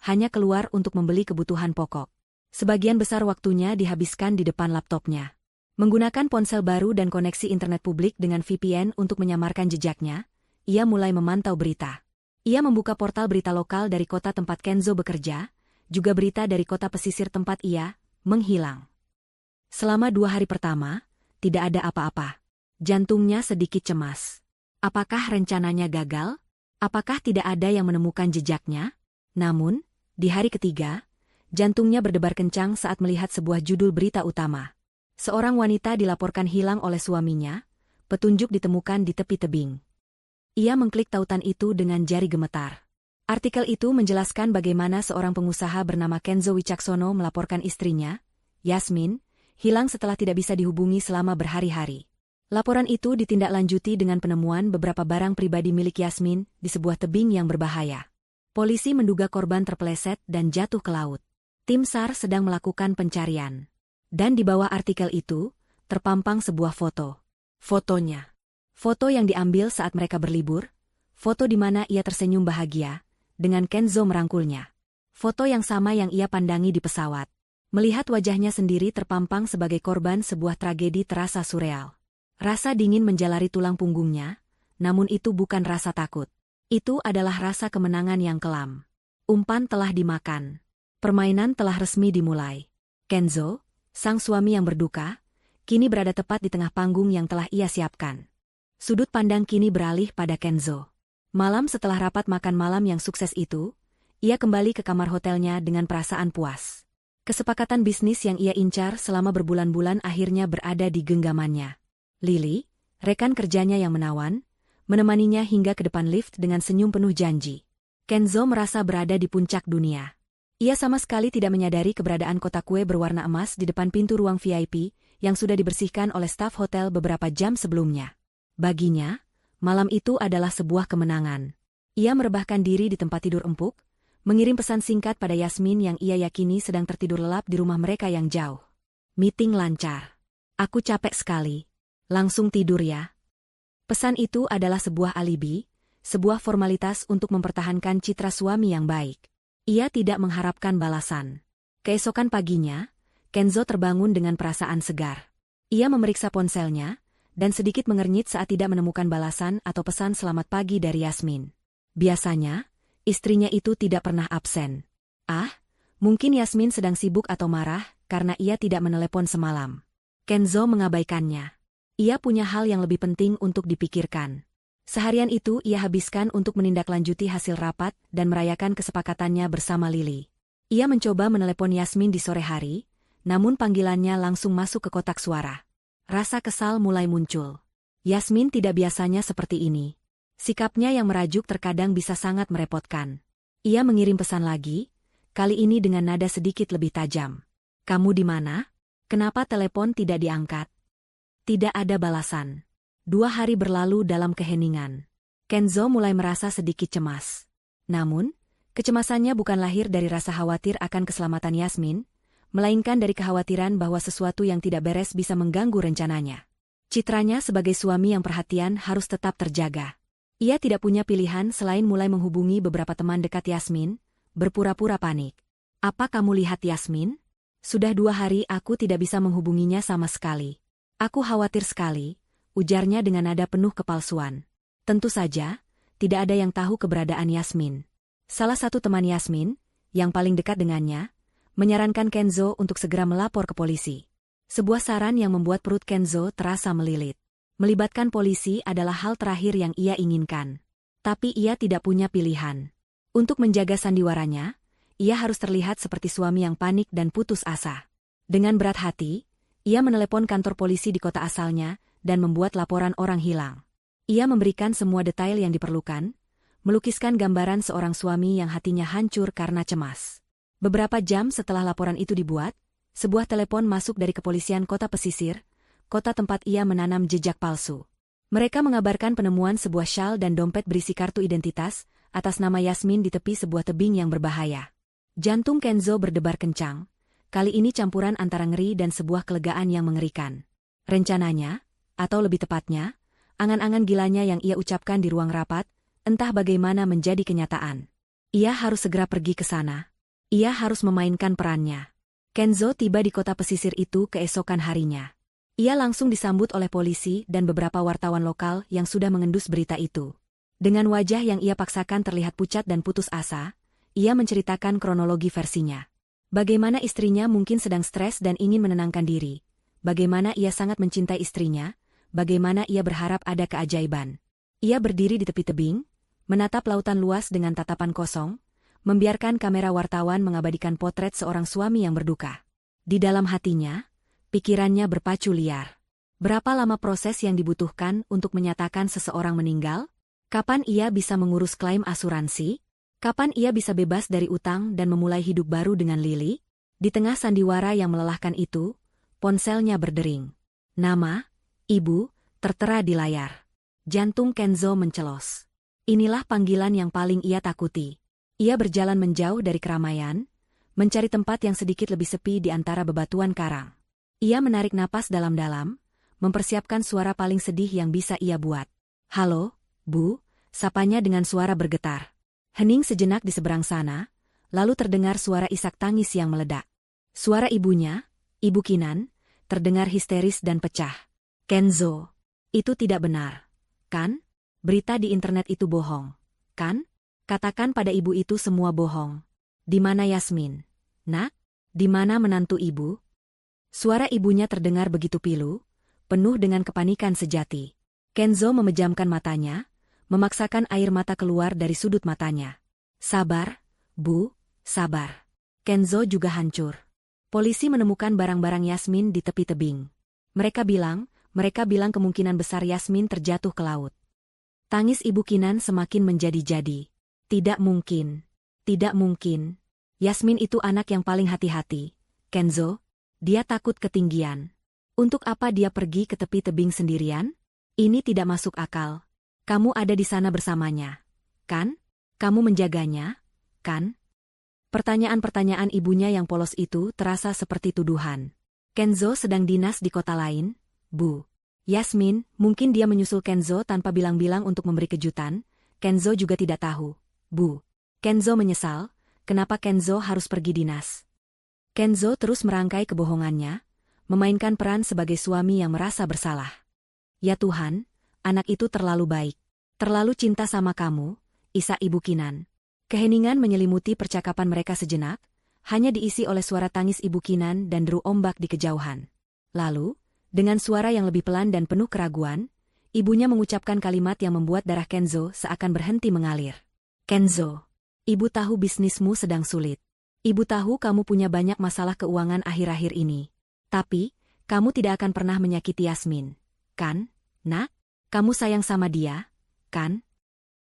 hanya keluar untuk membeli kebutuhan pokok. Sebagian besar waktunya dihabiskan di depan laptopnya. Menggunakan ponsel baru dan koneksi internet publik dengan VPN untuk menyamarkan jejaknya, ia mulai memantau berita. Ia membuka portal berita lokal dari kota tempat Kenzo bekerja, juga berita dari kota pesisir tempat ia menghilang. Selama 2 hari pertama, tidak ada apa-apa. Jantungnya sedikit cemas. Apakah rencananya gagal? Apakah tidak ada yang menemukan jejaknya? Namun, di hari ketiga, jantungnya berdebar kencang saat melihat sebuah judul berita utama. Seorang wanita dilaporkan hilang oleh suaminya, petunjuk ditemukan di tepi tebing. Ia mengklik tautan itu dengan jari gemetar. Artikel itu menjelaskan bagaimana seorang pengusaha bernama Kenzo Wicaksono melaporkan istrinya, Yasmin, hilang setelah tidak bisa dihubungi selama berhari-hari. Laporan itu ditindaklanjuti dengan penemuan beberapa barang pribadi milik Yasmin di sebuah tebing yang berbahaya. Polisi menduga korban terpeleset dan jatuh ke laut. Tim SAR sedang melakukan pencarian. Dan di bawah artikel itu, terpampang sebuah foto. Fotonya. Foto yang diambil saat mereka berlibur, foto di mana ia tersenyum bahagia, dengan Kenzo merangkulnya. Foto yang sama yang ia pandangi di pesawat. Melihat wajahnya sendiri terpampang sebagai korban sebuah tragedi terasa surreal. Rasa dingin menjalari tulang punggungnya, namun itu bukan rasa takut. Itu adalah rasa kemenangan yang kelam. Umpan telah dimakan. Permainan telah resmi dimulai. Kenzo, sang suami yang berduka, kini berada tepat di tengah panggung yang telah ia siapkan. Sudut pandang kini beralih pada Kenzo. Malam setelah rapat makan malam yang sukses itu, ia kembali ke kamar hotelnya dengan perasaan puas. Kesepakatan bisnis yang ia incar selama berbulan-bulan akhirnya berada di genggamannya. Lily, rekan kerjanya yang menawan, menemaninya hingga ke depan lift dengan senyum penuh janji. Kenzo merasa berada di puncak dunia. Ia sama sekali tidak menyadari keberadaan kotak kue berwarna emas di depan pintu ruang VIP yang sudah dibersihkan oleh staf hotel beberapa jam sebelumnya. Baginya, malam itu adalah sebuah kemenangan. Ia merebahkan diri di tempat tidur empuk, mengirim pesan singkat pada Yasmin yang ia yakini sedang tertidur lelap di rumah mereka yang jauh. Meeting lancar. Aku capek sekali. Langsung tidur ya. Pesan itu adalah sebuah alibi, sebuah formalitas untuk mempertahankan citra suami yang baik. Ia tidak mengharapkan balasan. Keesokan paginya, Kenzo terbangun dengan perasaan segar. Ia memeriksa ponselnya, dan sedikit mengernyit saat tidak menemukan balasan atau pesan selamat pagi dari Yasmin. Biasanya, istrinya itu tidak pernah absen. Mungkin Yasmin sedang sibuk atau marah karena ia tidak menelepon semalam. Kenzo mengabaikannya. Ia punya hal yang lebih penting untuk dipikirkan. Seharian itu ia habiskan untuk menindaklanjuti hasil rapat dan merayakan kesepakatannya bersama Lily. Ia mencoba menelepon Yasmin di sore hari, namun panggilannya langsung masuk ke kotak suara. Rasa kesal mulai muncul. Yasmin tidak biasanya seperti ini. Sikapnya yang merajuk terkadang bisa sangat merepotkan. Ia mengirim pesan lagi, kali ini dengan nada sedikit lebih tajam. Kamu di mana? Kenapa telepon tidak diangkat? Tidak ada balasan. 2 hari berlalu dalam keheningan. Kenzo mulai merasa sedikit cemas. Namun, kecemasannya bukan lahir dari rasa khawatir akan keselamatan Yasmin, melainkan dari kekhawatiran bahwa sesuatu yang tidak beres bisa mengganggu rencananya. Citranya sebagai suami yang perhatian harus tetap terjaga. Ia tidak punya pilihan selain mulai menghubungi beberapa teman dekat Yasmin, berpura-pura panik. Apa kamu lihat Yasmin? Sudah 2 hari aku tidak bisa menghubunginya sama sekali. Aku khawatir sekali, ujarnya dengan nada penuh kepalsuan. Tentu saja, tidak ada yang tahu keberadaan Yasmin. Salah satu teman Yasmin, yang paling dekat dengannya, menyarankan Kenzo untuk segera melapor ke polisi. Sebuah saran yang membuat perut Kenzo terasa melilit. Melibatkan polisi adalah hal terakhir yang ia inginkan. Tapi ia tidak punya pilihan. Untuk menjaga sandiwaranya, ia harus terlihat seperti suami yang panik dan putus asa. Dengan berat hati, ia menelepon kantor polisi di kota asalnya dan membuat laporan orang hilang. Ia memberikan semua detail yang diperlukan, melukiskan gambaran seorang suami yang hatinya hancur karena cemas. Beberapa jam setelah laporan itu dibuat, sebuah telepon masuk dari kepolisian kota pesisir, kota tempat ia menanam jejak palsu. Mereka mengabarkan penemuan sebuah syal dan dompet berisi kartu identitas atas nama Yasmin di tepi sebuah tebing yang berbahaya. Jantung Kenzo berdebar kencang, kali ini campuran antara ngeri dan sebuah kelegaan yang mengerikan. Rencananya, atau lebih tepatnya, angan-angan gilanya yang ia ucapkan di ruang rapat, entah bagaimana menjadi kenyataan. Ia harus segera pergi ke sana. Ia harus memainkan perannya. Kenzo tiba di kota pesisir itu keesokan harinya. Ia langsung disambut oleh polisi dan beberapa wartawan lokal yang sudah mengendus berita itu. Dengan wajah yang ia paksakan terlihat pucat dan putus asa, ia menceritakan kronologi versinya. Bagaimana istrinya mungkin sedang stres dan ingin menenangkan diri. Bagaimana ia sangat mencintai istrinya, bagaimana ia berharap ada keajaiban. Ia berdiri di tepi tebing, menatap lautan luas dengan tatapan kosong, membiarkan kamera wartawan mengabadikan potret seorang suami yang berduka. Di dalam hatinya, pikirannya berpacu liar. Berapa lama proses yang dibutuhkan untuk menyatakan seseorang meninggal? Kapan ia bisa mengurus klaim asuransi? Kapan ia bisa bebas dari utang dan memulai hidup baru dengan Lily? Di tengah sandiwara yang melelahkan itu, ponselnya berdering. Nama, ibu, tertera di layar. Jantung Kenzo mencelos. Inilah panggilan yang paling ia takuti. Ia berjalan menjauh dari keramaian, mencari tempat yang sedikit lebih sepi di antara bebatuan karang. Ia menarik napas dalam-dalam, mempersiapkan suara paling sedih yang bisa ia buat. "Halo, Bu," sapanya dengan suara bergetar. Hening sejenak di seberang sana, lalu terdengar suara isak tangis yang meledak. Suara ibunya, Ibu Kinan, terdengar histeris dan pecah. "Kenzo, itu tidak benar, kan? Berita di internet itu bohong, kan? Katakan pada ibu itu semua bohong. Di mana Yasmin? Nak? Di mana menantu ibu?" Suara ibunya terdengar begitu pilu, penuh dengan kepanikan sejati. Kenzo memejamkan matanya, memaksakan air mata keluar dari sudut matanya. "Sabar, Bu, sabar." Kenzo juga hancur. Polisi menemukan barang-barang Yasmin di tepi tebing. Mereka bilang kemungkinan besar Yasmin terjatuh ke laut. Tangis Ibu Kinan semakin menjadi-jadi. Tidak mungkin. Tidak mungkin. Yasmin itu anak yang paling hati-hati. Kenzo, dia takut ketinggian. Untuk apa dia pergi ke tepi tebing sendirian? Ini tidak masuk akal. Kamu ada di sana bersamanya, kan? Kamu menjaganya, kan? Pertanyaan-pertanyaan ibunya yang polos itu terasa seperti tuduhan. Kenzo sedang dinas di kota lain, Bu. Yasmin, mungkin dia menyusul Kenzo tanpa bilang-bilang untuk memberi kejutan. Kenzo juga tidak tahu, Bu. Kenzo menyesal, kenapa Kenzo harus pergi dinas. Kenzo terus merangkai kebohongannya, memainkan peran sebagai suami yang merasa bersalah. Ya Tuhan, anak itu terlalu baik. Terlalu cinta sama kamu, isak Ibu Kinan. Keheningan menyelimuti percakapan mereka sejenak, hanya diisi oleh suara tangis Ibu Kinan dan deru ombak di kejauhan. Lalu, dengan suara yang lebih pelan dan penuh keraguan, ibunya mengucapkan kalimat yang membuat darah Kenzo seakan berhenti mengalir. "Kenzo, ibu tahu bisnismu sedang sulit. Ibu tahu kamu punya banyak masalah keuangan akhir-akhir ini. Tapi, kamu tidak akan pernah menyakiti Yasmin. Kan, Nak? Kamu sayang sama dia, kan?"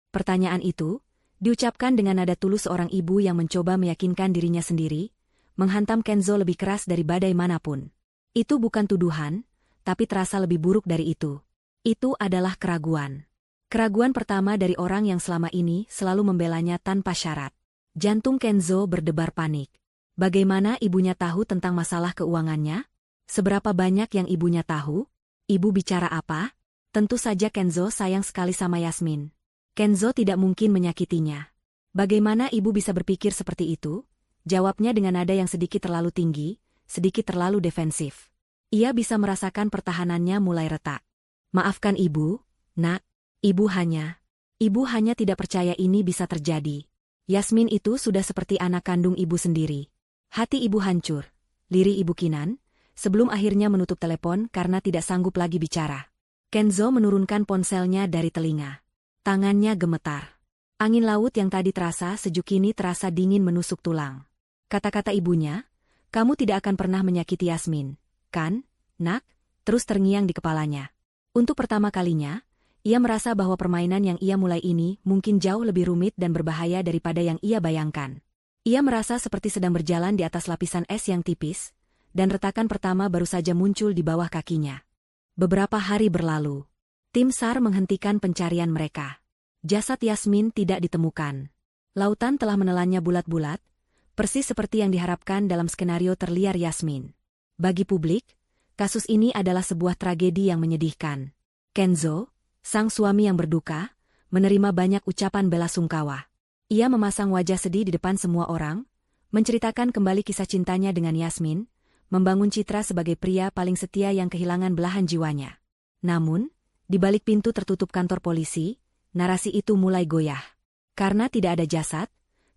Pertanyaan itu, diucapkan dengan nada tulus seorang ibu yang mencoba meyakinkan dirinya sendiri, menghantam Kenzo lebih keras dari badai manapun. Itu bukan tuduhan, tapi terasa lebih buruk dari itu. Itu adalah keraguan. Keraguan pertama dari orang yang selama ini selalu membelanya tanpa syarat. Jantung Kenzo berdebar panik. Bagaimana ibunya tahu tentang masalah keuangannya? Seberapa banyak yang ibunya tahu? Ibu bicara apa? Tentu saja Kenzo sayang sekali sama Yasmin. Kenzo tidak mungkin menyakitinya. Bagaimana ibu bisa berpikir seperti itu? Jawabnya dengan nada yang sedikit terlalu tinggi, sedikit terlalu defensif. Ia bisa merasakan pertahanannya mulai retak. "Maafkan ibu, Nak. Ibu hanya tidak percaya ini bisa terjadi. Yasmin itu sudah seperti anak kandung ibu sendiri." Hati ibu hancur. Lirih Ibu Kinan, sebelum akhirnya menutup telepon karena tidak sanggup lagi bicara. Kenzo menurunkan ponselnya dari telinga. Tangannya gemetar. Angin laut yang tadi terasa sejuk kini terasa dingin menusuk tulang. Kata-kata ibunya, "Kamu tidak akan pernah menyakiti Yasmin, kan, Nak?" terus terngiang di kepalanya. Untuk pertama kalinya, ia merasa bahwa permainan yang ia mulai ini mungkin jauh lebih rumit dan berbahaya daripada yang ia bayangkan. Ia merasa seperti sedang berjalan di atas lapisan es yang tipis, dan retakan pertama baru saja muncul di bawah kakinya. Beberapa hari berlalu. Tim SAR menghentikan pencarian mereka. Jasad Yasmin tidak ditemukan. Lautan telah menelannya bulat-bulat, persis seperti yang diharapkan dalam skenario terliar Yasmin. Bagi publik, kasus ini adalah sebuah tragedi yang menyedihkan. Kenzo, sang suami yang berduka, menerima banyak ucapan bela sungkawa. Ia memasang wajah sedih di depan semua orang, menceritakan kembali kisah cintanya dengan Yasmin, membangun citra sebagai pria paling setia yang kehilangan belahan jiwanya. Namun, di balik pintu tertutup kantor polisi, narasi itu mulai goyah. Karena tidak ada jasad,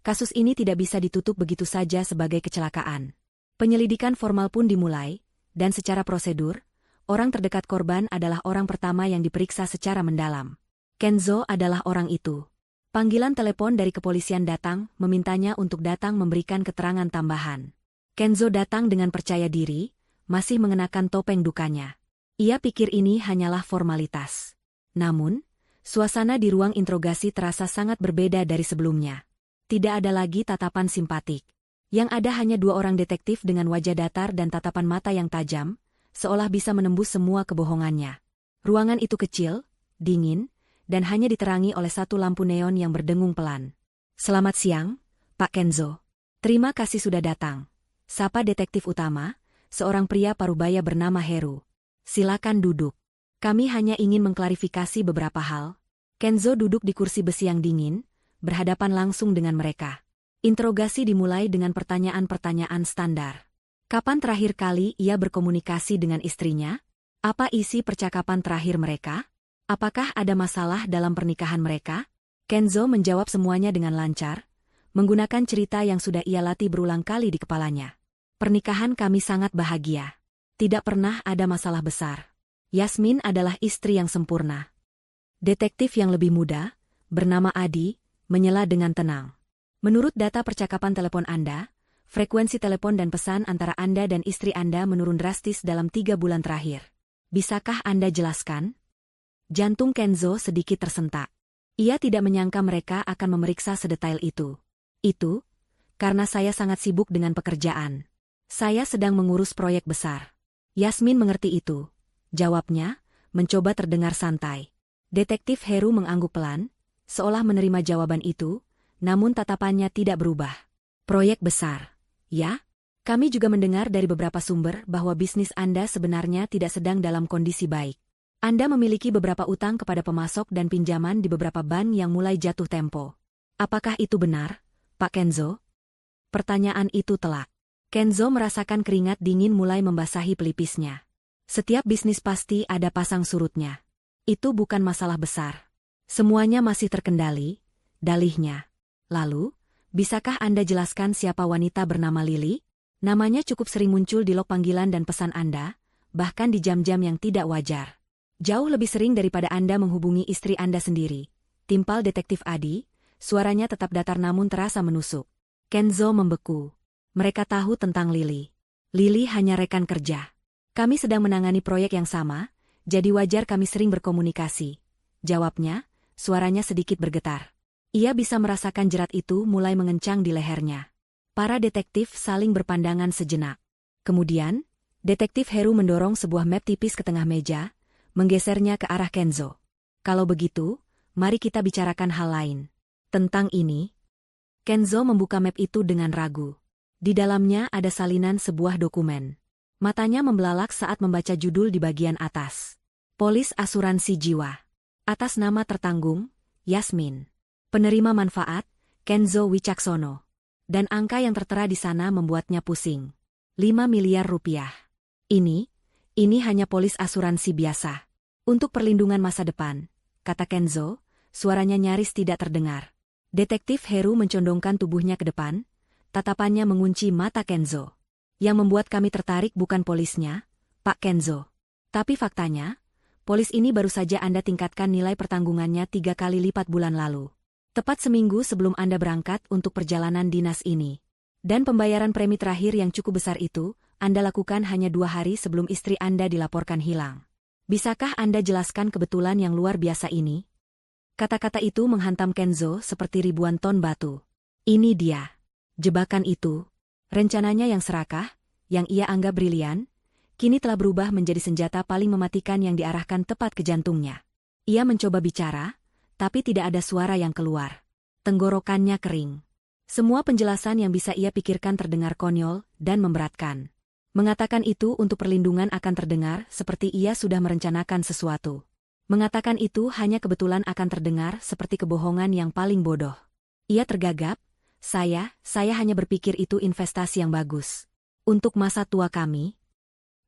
kasus ini tidak bisa ditutup begitu saja sebagai kecelakaan. Penyelidikan formal pun dimulai, dan secara prosedur, orang terdekat korban adalah orang pertama yang diperiksa secara mendalam. Kenzo adalah orang itu. Panggilan telepon dari kepolisian datang, memintanya untuk datang memberikan keterangan tambahan. Kenzo datang dengan percaya diri, masih mengenakan topeng dukanya. Ia pikir ini hanyalah formalitas. Namun, suasana di ruang interogasi terasa sangat berbeda dari sebelumnya. Tidak ada lagi tatapan simpatik. Yang ada hanya dua orang detektif dengan wajah datar dan tatapan mata yang tajam, seolah bisa menembus semua kebohongannya. Ruangan itu kecil, dingin, dan hanya diterangi oleh satu lampu neon yang berdengung pelan. "Selamat siang, Pak Kenzo. Terima kasih sudah datang," sapa detektif utama, seorang pria parubaya bernama Heru. "Silakan duduk. Kami hanya ingin mengklarifikasi beberapa hal." Kenzo duduk di kursi besi yang dingin, berhadapan langsung dengan mereka. Interogasi dimulai dengan pertanyaan-pertanyaan standar. Kapan terakhir kali ia berkomunikasi dengan istrinya? Apa isi percakapan terakhir mereka? Apakah ada masalah dalam pernikahan mereka? Kenzo menjawab semuanya dengan lancar, menggunakan cerita yang sudah ia latih berulang kali di kepalanya. "Pernikahan kami sangat bahagia. Tidak pernah ada masalah besar. Yasmin adalah istri yang sempurna." Detektif yang lebih muda, bernama Adi, menyela dengan tenang. "Menurut data percakapan telepon Anda, frekuensi telepon dan pesan antara Anda dan istri Anda menurun drastis dalam 3 bulan terakhir. Bisakah Anda jelaskan?" Jantung Kenzo sedikit tersentak. Ia tidak menyangka mereka akan memeriksa sedetail itu. "Itu, karena saya sangat sibuk dengan pekerjaan. Saya sedang mengurus proyek besar." "Yasmin mengerti itu," jawabnya, mencoba terdengar santai. Detektif Heru mengangguk pelan, seolah menerima jawaban itu, namun tatapannya tidak berubah. "Proyek besar, ya? Kami juga mendengar dari beberapa sumber bahwa bisnis Anda sebenarnya tidak sedang dalam kondisi baik. Anda memiliki beberapa utang kepada pemasok dan pinjaman di beberapa bank yang mulai jatuh tempo. Apakah itu benar, Pak Kenzo?" Pertanyaan itu telak. Kenzo merasakan keringat dingin mulai membasahi pelipisnya. Setiap bisnis pasti ada pasang surutnya. Itu bukan masalah besar. Semuanya masih terkendali, dalihnya. "Lalu, bisakah Anda jelaskan siapa wanita bernama Lily? Namanya cukup sering muncul di log panggilan dan pesan Anda, bahkan di jam-jam yang tidak wajar. Jauh lebih sering daripada Anda menghubungi istri Anda sendiri," timpal detektif Adi, suaranya tetap datar namun terasa menusuk. Kenzo membeku. Mereka tahu tentang Lily. Lily hanya rekan kerja. "Kami sedang menangani proyek yang sama, jadi wajar kami sering berkomunikasi," jawabnya, suaranya sedikit bergetar. Ia bisa merasakan jerat itu mulai mengencang di lehernya. Para detektif saling berpandangan sejenak. Kemudian, detektif Heru mendorong sebuah map tipis ke tengah meja, menggesernya ke arah Kenzo. "Kalau begitu, mari kita bicarakan hal lain. Tentang ini." Kenzo membuka map itu dengan ragu. Di dalamnya ada salinan sebuah dokumen. Matanya membelalak saat membaca judul di bagian atas. "Polis Asuransi Jiwa." Atas nama tertanggung, Yasmin. Penerima manfaat, Kenzo Wicaksono. Dan angka yang tertera di sana membuatnya pusing. 5 miliar rupiah. Ini hanya polis asuransi biasa. "Untuk perlindungan masa depan," kata Kenzo, suaranya nyaris tidak terdengar. Detektif Heru mencondongkan tubuhnya ke depan, tatapannya mengunci mata Kenzo. "Yang membuat kami tertarik bukan polisnya, Pak Kenzo. Tapi faktanya, polis ini baru saja Anda tingkatkan nilai pertanggungannya 3 kali lipat bulan lalu. Tepat seminggu sebelum Anda berangkat untuk perjalanan dinas ini. Dan pembayaran premi terakhir yang cukup besar itu, Anda lakukan hanya 2 hari sebelum istri Anda dilaporkan hilang. Bisakah Anda jelaskan kebetulan yang luar biasa ini?" Kata-kata itu menghantam Kenzo seperti ribuan ton batu. Ini dia. Jebakan itu. Rencananya yang serakah, yang ia anggap brilian, kini telah berubah menjadi senjata paling mematikan yang diarahkan tepat ke jantungnya. Ia mencoba bicara, tapi tidak ada suara yang keluar. Tenggorokannya kering. Semua penjelasan yang bisa ia pikirkan terdengar konyol dan memberatkan. Mengatakan itu untuk perlindungan akan terdengar seperti ia sudah merencanakan sesuatu. Mengatakan itu hanya kebetulan akan terdengar seperti kebohongan yang paling bodoh. Ia tergagap, saya hanya berpikir itu investasi yang bagus. Untuk masa tua kami."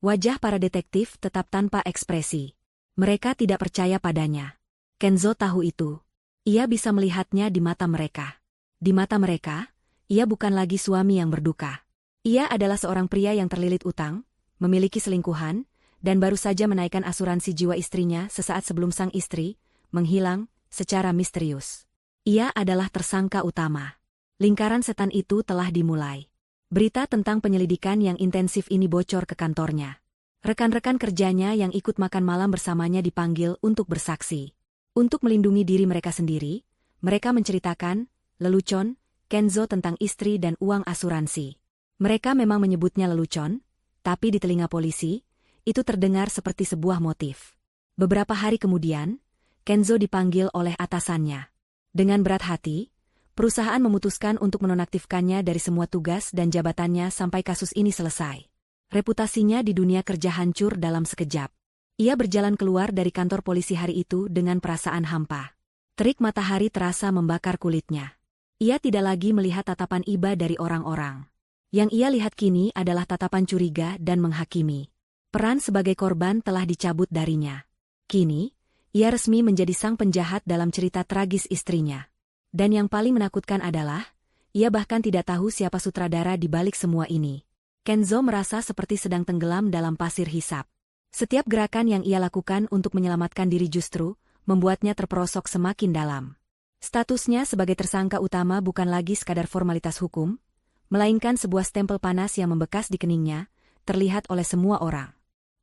Wajah para detektif tetap tanpa ekspresi. Mereka tidak percaya padanya. Kenzo tahu itu. Ia bisa melihatnya di mata mereka. Di mata mereka, ia bukan lagi suami yang berduka. Ia adalah seorang pria yang terlilit utang, memiliki selingkuhan, dan baru saja menaikkan asuransi jiwa istrinya sesaat sebelum sang istri menghilang secara misterius. Ia adalah tersangka utama. Lingkaran setan itu telah dimulai. Berita tentang penyelidikan yang intensif ini bocor ke kantornya. Rekan-rekan kerjanya yang ikut makan malam bersamanya dipanggil untuk bersaksi. Untuk melindungi diri mereka sendiri, mereka menceritakan, lelucon, Kenzo tentang istri dan uang asuransi. Mereka memang menyebutnya lelucon, tapi di telinga polisi, itu terdengar seperti sebuah motif. Beberapa hari kemudian, Kenzo dipanggil oleh atasannya. Dengan berat hati, perusahaan memutuskan untuk menonaktifkannya dari semua tugas dan jabatannya sampai kasus ini selesai. Reputasinya di dunia kerja hancur dalam sekejap. Ia berjalan keluar dari kantor polisi hari itu dengan perasaan hampa. Terik matahari terasa membakar kulitnya. Ia tidak lagi melihat tatapan iba dari orang-orang. Yang ia lihat kini adalah tatapan curiga dan menghakimi. Peran sebagai korban telah dicabut darinya. Kini, ia resmi menjadi sang penjahat dalam cerita tragis istrinya. Dan yang paling menakutkan adalah, ia bahkan tidak tahu siapa sutradara di balik semua ini. Kenzo merasa seperti sedang tenggelam dalam pasir hisap. Setiap gerakan yang ia lakukan untuk menyelamatkan diri justru membuatnya terperosok semakin dalam. Statusnya sebagai tersangka utama bukan lagi sekadar formalitas hukum, melainkan sebuah stempel panas yang membekas di keningnya, terlihat oleh semua orang.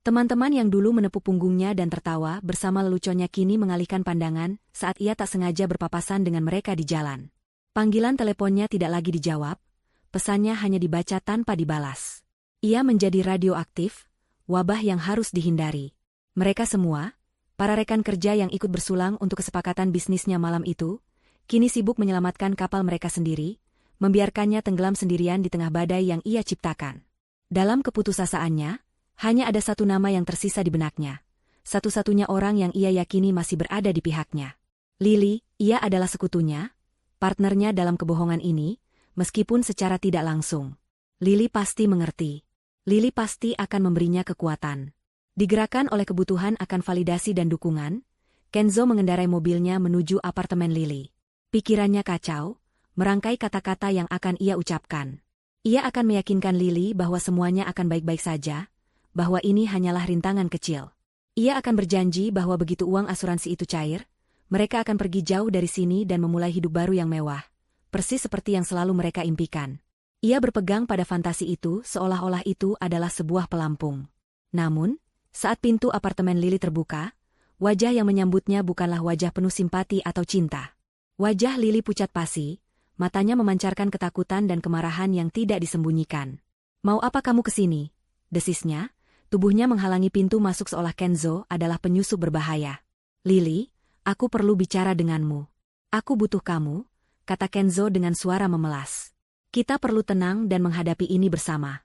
Teman-teman yang dulu menepuk punggungnya dan tertawa bersama leluconnya kini mengalihkan pandangan saat ia tak sengaja berpapasan dengan mereka di jalan. Panggilan teleponnya tidak lagi dijawab, pesannya hanya dibaca tanpa dibalas. Ia menjadi radioaktif, wabah yang harus dihindari. Mereka semua, para rekan kerja yang ikut bersulang untuk kesepakatan bisnisnya malam itu, kini sibuk menyelamatkan kapal mereka sendiri, membiarkannya tenggelam sendirian di tengah badai yang ia ciptakan. Dalam keputusasaannya, hanya ada satu nama yang tersisa di benaknya. Satu-satunya orang yang ia yakini masih berada di pihaknya. Lily, ia adalah sekutunya, partnernya dalam kebohongan ini, meskipun secara tidak langsung. Lily pasti mengerti. Lily pasti akan memberinya kekuatan. Digerakkan oleh kebutuhan akan validasi dan dukungan, Kenzo mengendarai mobilnya menuju apartemen Lily. Pikirannya kacau, merangkai kata-kata yang akan ia ucapkan. Ia akan meyakinkan Lily bahwa semuanya akan baik-baik saja, bahwa ini hanyalah rintangan kecil. Ia akan berjanji bahwa begitu uang asuransi itu cair, mereka akan pergi jauh dari sini dan memulai hidup baru yang mewah, persis seperti yang selalu mereka impikan. Ia berpegang pada fantasi itu seolah-olah itu adalah sebuah pelampung. Namun, saat pintu apartemen Lily terbuka, wajah yang menyambutnya bukanlah wajah penuh simpati atau cinta. Wajah Lily pucat pasi, matanya memancarkan ketakutan dan kemarahan yang tidak disembunyikan. "Mau apa kamu kesini?" desisnya, tubuhnya menghalangi pintu masuk seolah Kenzo adalah penyusup berbahaya. "Lily, aku perlu bicara denganmu." "Aku butuh kamu," kata Kenzo dengan suara memelas. "Kita perlu tenang dan menghadapi ini bersama."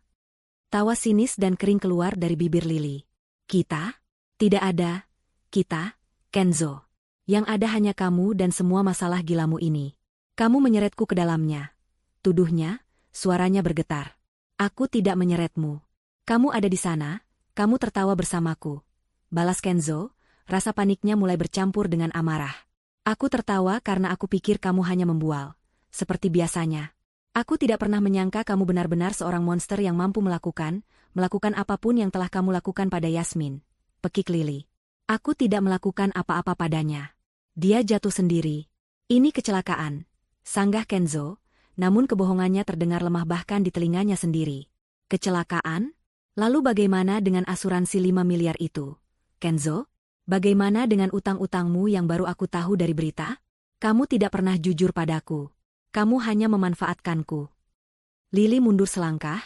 Tawa sinis dan kering keluar dari bibir Lily. "Kita? Tidak ada kita, Kenzo. Yang ada hanya kamu dan semua masalah gilamu ini. Kamu menyeretku ke dalamnya." Tuduhnya, suaranya bergetar. "Aku tidak menyeretmu. Kamu ada di sana, kamu tertawa bersamaku." Balas Kenzo, rasa paniknya mulai bercampur dengan amarah. "Aku tertawa karena aku pikir kamu hanya membual. Seperti biasanya. Aku tidak pernah menyangka kamu benar-benar seorang monster yang mampu melakukan apapun yang telah kamu lakukan pada Yasmin." Pekik Lily. "Aku tidak melakukan apa-apa padanya. Dia jatuh sendiri. Ini kecelakaan," sanggah Kenzo, namun kebohongannya terdengar lemah bahkan di telinganya sendiri. "Kecelakaan? Lalu bagaimana dengan asuransi 5 miliar itu? Kenzo? Bagaimana dengan utang-utangmu yang baru aku tahu dari berita? Kamu tidak pernah jujur padaku. Kamu hanya memanfaatkanku." Lily mundur selangkah,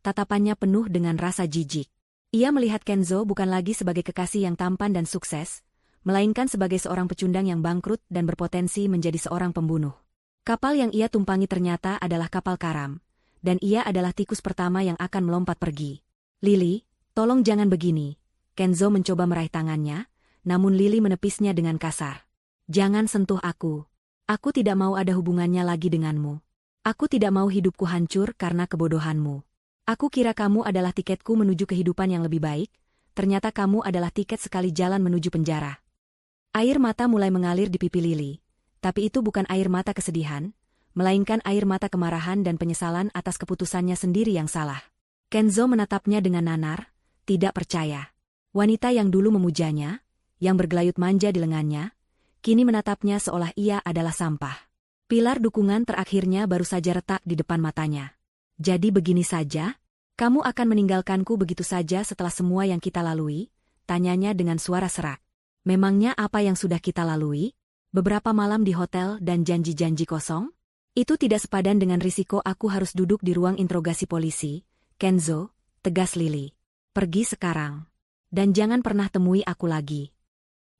tatapannya penuh dengan rasa jijik. Ia melihat Kenzo bukan lagi sebagai kekasih yang tampan dan sukses, melainkan sebagai seorang pecundang yang bangkrut dan berpotensi menjadi seorang pembunuh. Kapal yang ia tumpangi ternyata adalah kapal karam, dan ia adalah tikus pertama yang akan melompat pergi. "Lily, tolong jangan begini." Kenzo mencoba meraih tangannya, namun Lily menepisnya dengan kasar. "Jangan sentuh aku. Aku tidak mau ada hubungannya lagi denganmu. Aku tidak mau hidupku hancur karena kebodohanmu. Aku kira kamu adalah tiketku menuju kehidupan yang lebih baik, ternyata kamu adalah tiket sekali jalan menuju penjara." Air mata mulai mengalir di pipi Lily. Tapi itu bukan air mata kesedihan, melainkan air mata kemarahan dan penyesalan atas keputusannya sendiri yang salah. Kenzo menatapnya dengan nanar, tidak percaya. Wanita yang dulu memujanya, yang bergelayut manja di lengannya, kini menatapnya seolah ia adalah sampah. Pilar dukungan terakhirnya baru saja retak di depan matanya. Jadi begini saja? Kamu akan meninggalkanku begitu saja setelah semua yang kita lalui? Tanyanya dengan suara serak. Memangnya apa yang sudah kita lalui? Beberapa malam di hotel dan janji-janji kosong? Itu tidak sepadan dengan risiko aku harus duduk di ruang interogasi polisi. Kenzo, tegas Lily. Pergi sekarang. Dan jangan pernah temui aku lagi.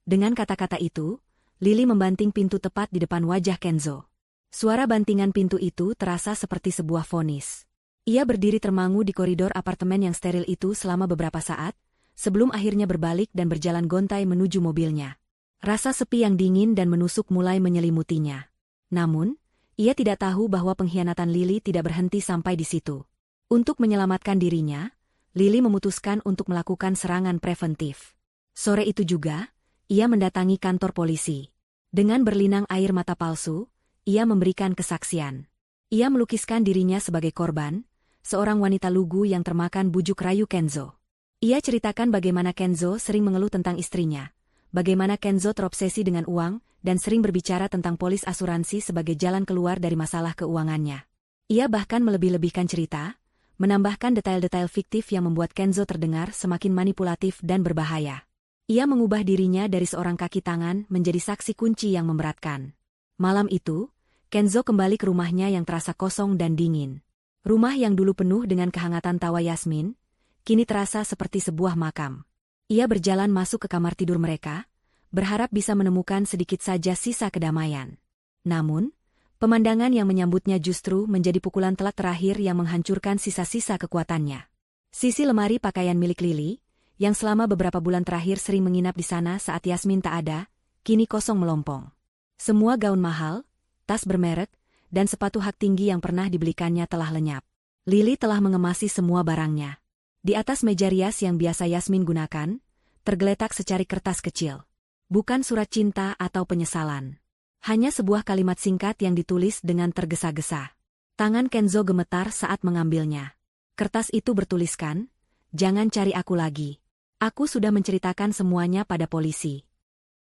Dengan kata-kata itu, Lily membanting pintu tepat di depan wajah Kenzo. Suara bantingan pintu itu terasa seperti sebuah vonis. Ia berdiri termangu di koridor apartemen yang steril itu selama beberapa saat, sebelum akhirnya berbalik dan berjalan gontai menuju mobilnya. Rasa sepi yang dingin dan menusuk mulai menyelimutinya. Namun, ia tidak tahu bahwa pengkhianatan Lily tidak berhenti sampai di situ. Untuk menyelamatkan dirinya, Lily memutuskan untuk melakukan serangan preventif. Sore itu juga, ia mendatangi kantor polisi. Dengan berlinang air mata palsu, ia memberikan kesaksian. Ia melukiskan dirinya sebagai korban, seorang wanita lugu yang termakan bujuk rayu Kenzo. Ia ceritakan bagaimana Kenzo sering mengeluh tentang istrinya, bagaimana Kenzo terobsesi dengan uang, dan sering berbicara tentang polis asuransi sebagai jalan keluar dari masalah keuangannya. Ia bahkan melebih-lebihkan cerita, menambahkan detail-detail fiktif yang membuat Kenzo terdengar semakin manipulatif dan berbahaya. Ia mengubah dirinya dari seorang kaki tangan menjadi saksi kunci yang memberatkan. Malam itu, Kenzo kembali ke rumahnya yang terasa kosong dan dingin. Rumah yang dulu penuh dengan kehangatan tawa Yasmin, kini terasa seperti sebuah makam. Ia berjalan masuk ke kamar tidur mereka, berharap bisa menemukan sedikit saja sisa kedamaian. Namun, pemandangan yang menyambutnya justru menjadi pukulan telak terakhir yang menghancurkan sisa-sisa kekuatannya. Sisi lemari pakaian milik Lily, yang selama beberapa bulan terakhir sering menginap di sana saat Yasmin tak ada, kini kosong melompong. Semua gaun mahal, tas bermerek, dan sepatu hak tinggi yang pernah dibelikannya telah lenyap. Lily telah mengemasi semua barangnya. Di atas meja rias yang biasa Yasmin gunakan, tergeletak secari kertas kecil. Bukan surat cinta atau penyesalan. Hanya sebuah kalimat singkat yang ditulis dengan tergesa-gesa. Tangan Kenzo gemetar saat mengambilnya. Kertas itu bertuliskan, "Jangan cari aku lagi. Aku sudah menceritakan semuanya pada polisi."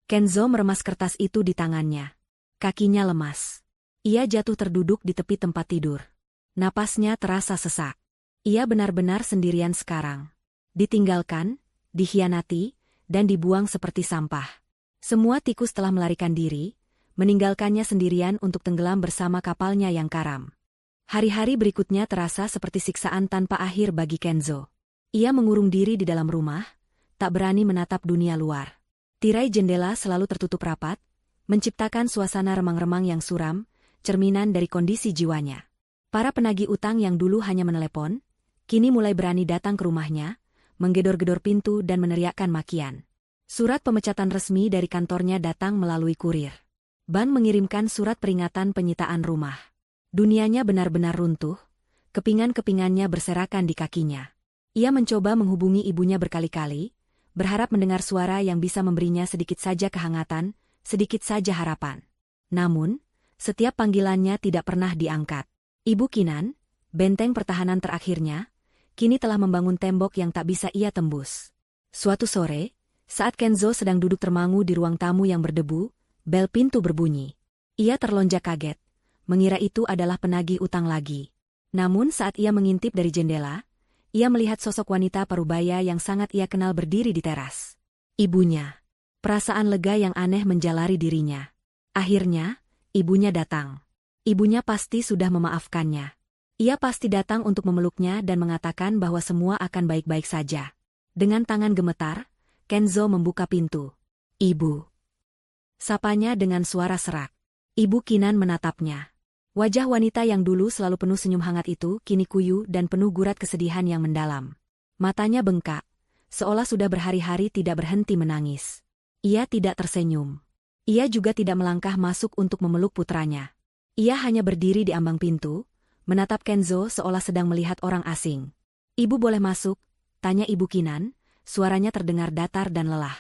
Kenzo meremas kertas itu di tangannya. Kakinya lemas. Ia jatuh terduduk di tepi tempat tidur. Napasnya terasa sesak. Ia benar-benar sendirian sekarang. Ditinggalkan, dikhianati, dan dibuang seperti sampah. Semua tikus telah melarikan diri, meninggalkannya sendirian untuk tenggelam bersama kapalnya yang karam. Hari-hari berikutnya terasa seperti siksaan tanpa akhir bagi Kenzo. Ia mengurung diri di dalam rumah, tak berani menatap dunia luar. Tirai jendela selalu tertutup rapat, menciptakan suasana remang-remang yang suram, cerminan dari kondisi jiwanya. Para penagih utang yang dulu hanya menelepon, kini mulai berani datang ke rumahnya, menggedor-gedor pintu dan meneriakkan makian. Surat pemecatan resmi dari kantornya datang melalui kurir. Ban mengirimkan surat peringatan penyitaan rumah. Dunianya benar-benar runtuh, kepingan-kepingannya berserakan di kakinya. Ia mencoba menghubungi ibunya berkali-kali, berharap mendengar suara yang bisa memberinya sedikit saja kehangatan, sedikit saja harapan. Namun, setiap panggilannya tidak pernah diangkat. Ibu Kinan, benteng pertahanan terakhirnya, kini telah membangun tembok yang tak bisa ia tembus. Suatu sore, saat Kenzo sedang duduk termangu di ruang tamu yang berdebu, bel pintu berbunyi. Ia terlonjak kaget, mengira itu adalah penagih utang lagi. Namun saat ia mengintip dari jendela, ia melihat sosok wanita parubaya yang sangat ia kenal berdiri di teras. Ibunya. Perasaan lega yang aneh menjalari dirinya. Akhirnya, ibunya datang. Ibunya pasti sudah memaafkannya. Ia pasti datang untuk memeluknya dan mengatakan bahwa semua akan baik-baik saja. Dengan tangan gemetar, Kenzo membuka pintu. "Ibu." Sapanya dengan suara serak. Ibu Kinan menatapnya. Wajah wanita yang dulu selalu penuh senyum hangat itu kini kuyu dan penuh gurat kesedihan yang mendalam. Matanya bengkak, seolah sudah berhari-hari tidak berhenti menangis. Ia tidak tersenyum. Ia juga tidak melangkah masuk untuk memeluk putranya. Ia hanya berdiri di ambang pintu, menatap Kenzo seolah sedang melihat orang asing. "Ibu boleh masuk?" tanya Ibu Kinan. Suaranya terdengar datar dan lelah.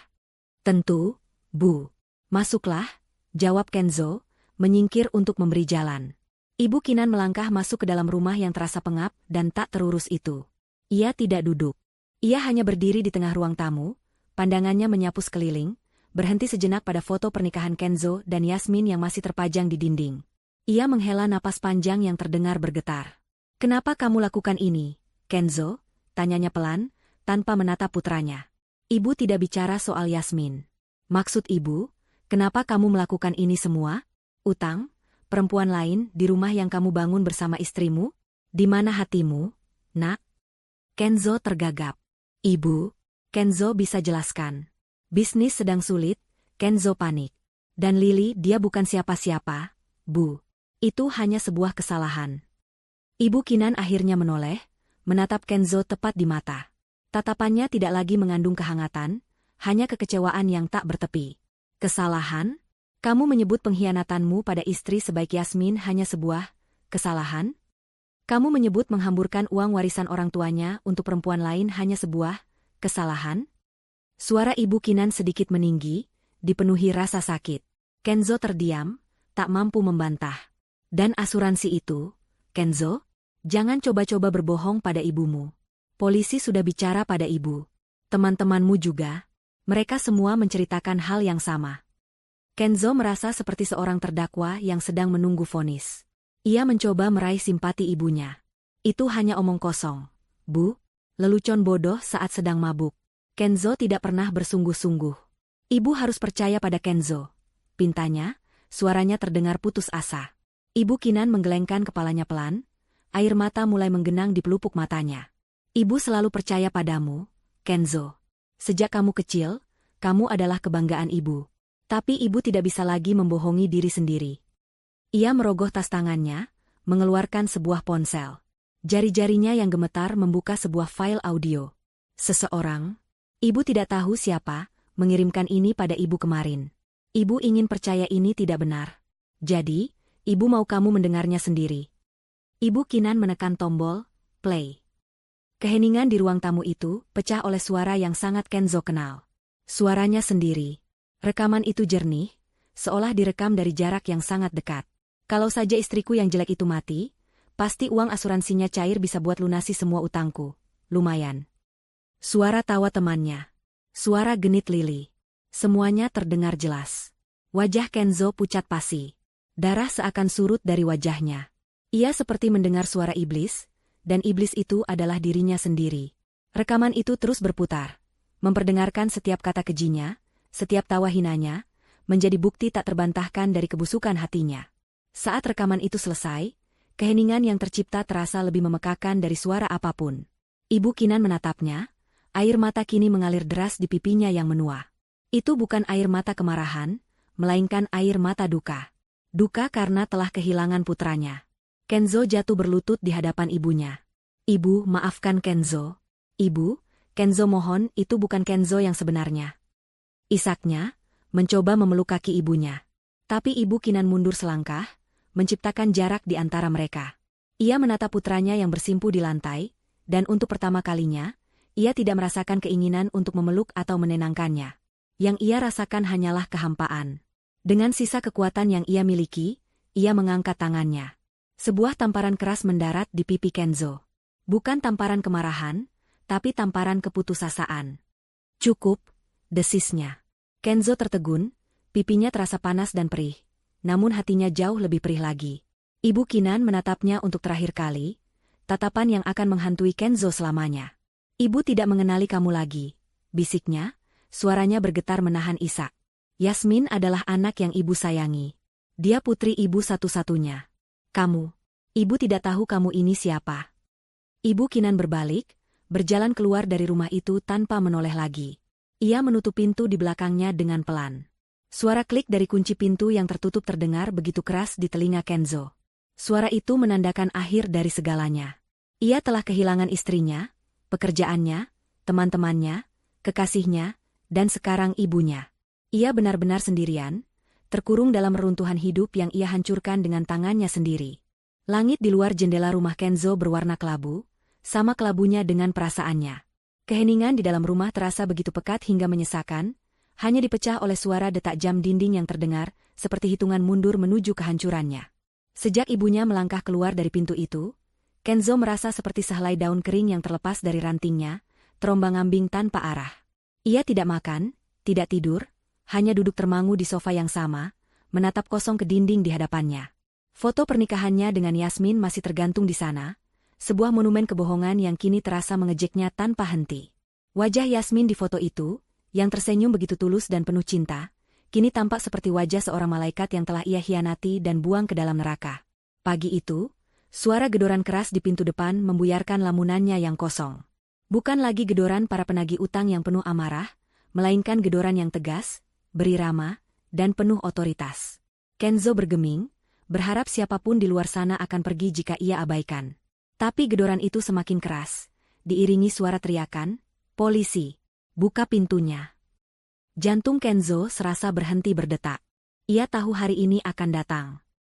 "Tentu, Bu." "Masuklah," jawab Kenzo, menyingkir untuk memberi jalan. Ibu Kinan melangkah masuk ke dalam rumah yang terasa pengap dan tak terurus itu. Ia tidak duduk. Ia hanya berdiri di tengah ruang tamu, pandangannya menyapu sekeliling, berhenti sejenak pada foto pernikahan Kenzo dan Yasmin yang masih terpajang di dinding. Ia menghela napas panjang yang terdengar bergetar. "Kenapa kamu lakukan ini, Kenzo?" tanyanya pelan, tanpa menatap putranya. "Ibu tidak bicara soal Yasmin." "Maksud ibu, kenapa kamu melakukan ini semua? Utang? Perempuan lain di rumah yang kamu bangun bersama istrimu? Di mana hatimu, nak?" Kenzo tergagap. "Ibu, Kenzo bisa jelaskan. Bisnis sedang sulit," Kenzo panik. "Dan Lily dia bukan siapa-siapa, Bu. Itu hanya sebuah kesalahan." Ibu Kinan akhirnya menoleh, menatap Kenzo tepat di mata. Tatapannya tidak lagi mengandung kehangatan, hanya kekecewaan yang tak bertepi. "Kesalahan? Kamu menyebut pengkhianatanmu pada istri sebaik Yasmin hanya sebuah kesalahan? Kamu menyebut menghamburkan uang warisan orang tuanya untuk perempuan lain hanya sebuah kesalahan?" Suara Ibu Kinan sedikit meninggi, dipenuhi rasa sakit. Kenzo terdiam, tak mampu membantah. "Dan asuransi itu, Kenzo? Jangan coba-coba berbohong pada ibumu. Polisi sudah bicara pada ibu. Teman-temanmu juga. Mereka semua menceritakan hal yang sama." Kenzo merasa seperti seorang terdakwa yang sedang menunggu vonis. Ia mencoba meraih simpati ibunya. "Itu hanya omong kosong, Bu. Lelucon bodoh saat sedang mabuk." Kenzo tidak pernah bersungguh-sungguh. "Ibu harus percaya pada Kenzo," pintanya, suaranya terdengar putus asa. Ibu Kinan menggelengkan kepalanya pelan, air mata mulai menggenang di pelupuk matanya. "Ibu selalu percaya padamu, Kenzo. Sejak kamu kecil, kamu adalah kebanggaan ibu. Tapi ibu tidak bisa lagi membohongi diri sendiri." Ia merogoh tas tangannya, mengeluarkan sebuah ponsel. Jari-jarinya yang gemetar membuka sebuah file audio. "Seseorang, ibu tidak tahu siapa, mengirimkan ini pada ibu kemarin. Ibu ingin percaya ini tidak benar. Jadi, ibu mau kamu mendengarnya sendiri." Ibu Kinan menekan tombol play. Keheningan di ruang tamu itu pecah oleh suara yang sangat Kenzo kenal. Suaranya sendiri. Rekaman itu jernih, seolah direkam dari jarak yang sangat dekat. "Kalau saja istriku yang jelek itu mati, pasti uang asuransinya cair bisa buat lunasi semua utangku. Lumayan." Suara tawa temannya. Suara genit Lily. Semuanya terdengar jelas. Wajah Kenzo pucat pasi. Darah seakan surut dari wajahnya. Ia seperti mendengar suara iblis, dan iblis itu adalah dirinya sendiri. Rekaman itu terus berputar, memperdengarkan setiap kata kejinya, setiap tawa hinanya, menjadi bukti tak terbantahkan dari kebusukan hatinya. Saat rekaman itu selesai, keheningan yang tercipta terasa lebih memekakan dari suara apapun. Ibu Kinan menatapnya, air mata kini mengalir deras di pipinya yang menua. Itu bukan air mata kemarahan, melainkan air mata duka. Duka karena telah kehilangan putranya. Kenzo jatuh berlutut di hadapan ibunya. "Ibu, maafkan Kenzo. Ibu, Kenzo mohon, itu bukan Kenzo yang sebenarnya." Isaknya, mencoba memeluk kaki ibunya. Tapi Ibu Kinan mundur selangkah, menciptakan jarak di antara mereka. Ia menatap putranya yang bersimpu di lantai, dan untuk pertama kalinya, ia tidak merasakan keinginan untuk memeluk atau menenangkannya. Yang ia rasakan hanyalah kehampaan. Dengan sisa kekuatan yang ia miliki, ia mengangkat tangannya. Sebuah tamparan keras mendarat di pipi Kenzo. Bukan tamparan kemarahan, tapi tamparan keputusasaan. "Cukup," desisnya. Kenzo tertegun, pipinya terasa panas dan perih, namun hatinya jauh lebih perih lagi. Ibu Kinan menatapnya untuk terakhir kali, tatapan yang akan menghantui Kenzo selamanya. "Ibu tidak mengenali kamu lagi," bisiknya, suaranya bergetar menahan isak. "Yasmin adalah anak yang ibu sayangi. Dia putri ibu satu-satunya. Ibu tidak tahu kamu ini siapa." Ibu Kinan berbalik, berjalan keluar dari rumah itu tanpa menoleh lagi. Ia menutup pintu di belakangnya dengan pelan. Suara klik dari kunci pintu yang tertutup terdengar begitu keras di telinga Kenzo. Suara itu menandakan akhir dari segalanya. Ia telah kehilangan istrinya, pekerjaannya, teman-temannya, kekasihnya, dan sekarang ibunya. Ia benar-benar sendirian, terkurung dalam reruntuhan hidup yang ia hancurkan dengan tangannya sendiri. Langit di luar jendela rumah Kenzo berwarna kelabu, sama kelabunya dengan perasaannya. Keheningan di dalam rumah terasa begitu pekat hingga menyesakan, hanya dipecah oleh suara detak jam dinding yang terdengar seperti hitungan mundur menuju kehancurannya. Sejak ibunya melangkah keluar dari pintu itu, Kenzo merasa seperti sehelai daun kering yang terlepas dari rantingnya, terombang-ambing tanpa arah. Ia tidak makan, tidak tidur, hanya duduk termangu di sofa yang sama, menatap kosong ke dinding di hadapannya. Foto pernikahannya dengan Yasmin masih tergantung di sana, sebuah monumen kebohongan yang kini terasa mengejeknya tanpa henti. Wajah Yasmin di foto itu, yang tersenyum begitu tulus dan penuh cinta, kini tampak seperti wajah seorang malaikat yang telah ia hianati dan buang ke dalam neraka. Pagi itu, suara gedoran keras di pintu depan membuyarkan lamunannya yang kosong. Bukan lagi gedoran para penagih utang yang penuh amarah, melainkan gedoran yang tegas, berirama, dan penuh otoritas. Kenzo bergeming, berharap siapapun di luar sana akan pergi jika ia abaikan. Tapi gedoran itu semakin keras, diiringi suara teriakan, "Polisi, buka pintunya!" Jantung Kenzo serasa berhenti berdetak. Ia tahu hari ini akan datang.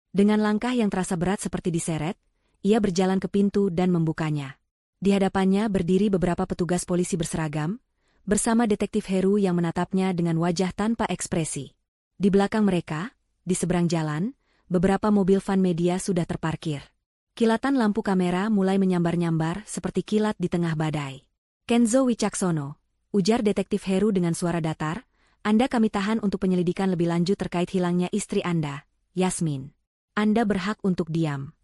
Dengan langkah yang terasa berat seperti diseret, ia berjalan ke pintu dan membukanya. Di hadapannya berdiri beberapa petugas polisi berseragam, bersama detektif Heru yang menatapnya dengan wajah tanpa ekspresi. Di belakang mereka, di seberang jalan, beberapa mobil van media sudah terparkir. Kilatan lampu kamera mulai menyambar-nyambar seperti kilat di tengah badai. "Kenzo Wicaksono," ujar detektif Heru dengan suara datar, "Anda kami tahan untuk penyelidikan lebih lanjut terkait hilangnya istri Anda, Yasmin. Anda berhak untuk diam."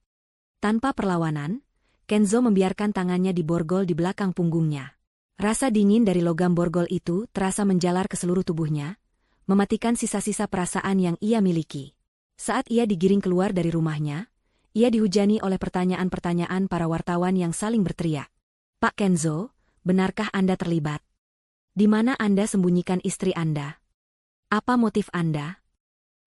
Tanpa perlawanan, Kenzo membiarkan tangannya diborgol di belakang punggungnya. Rasa dingin dari logam borgol itu terasa menjalar ke seluruh tubuhnya, mematikan sisa-sisa perasaan yang ia miliki. Saat ia digiring keluar dari rumahnya, ia dihujani oleh pertanyaan-pertanyaan para wartawan yang saling berteriak. "Pak Kenzo, benarkah Anda terlibat? Di mana Anda sembunyikan istri Anda? Apa motif Anda?"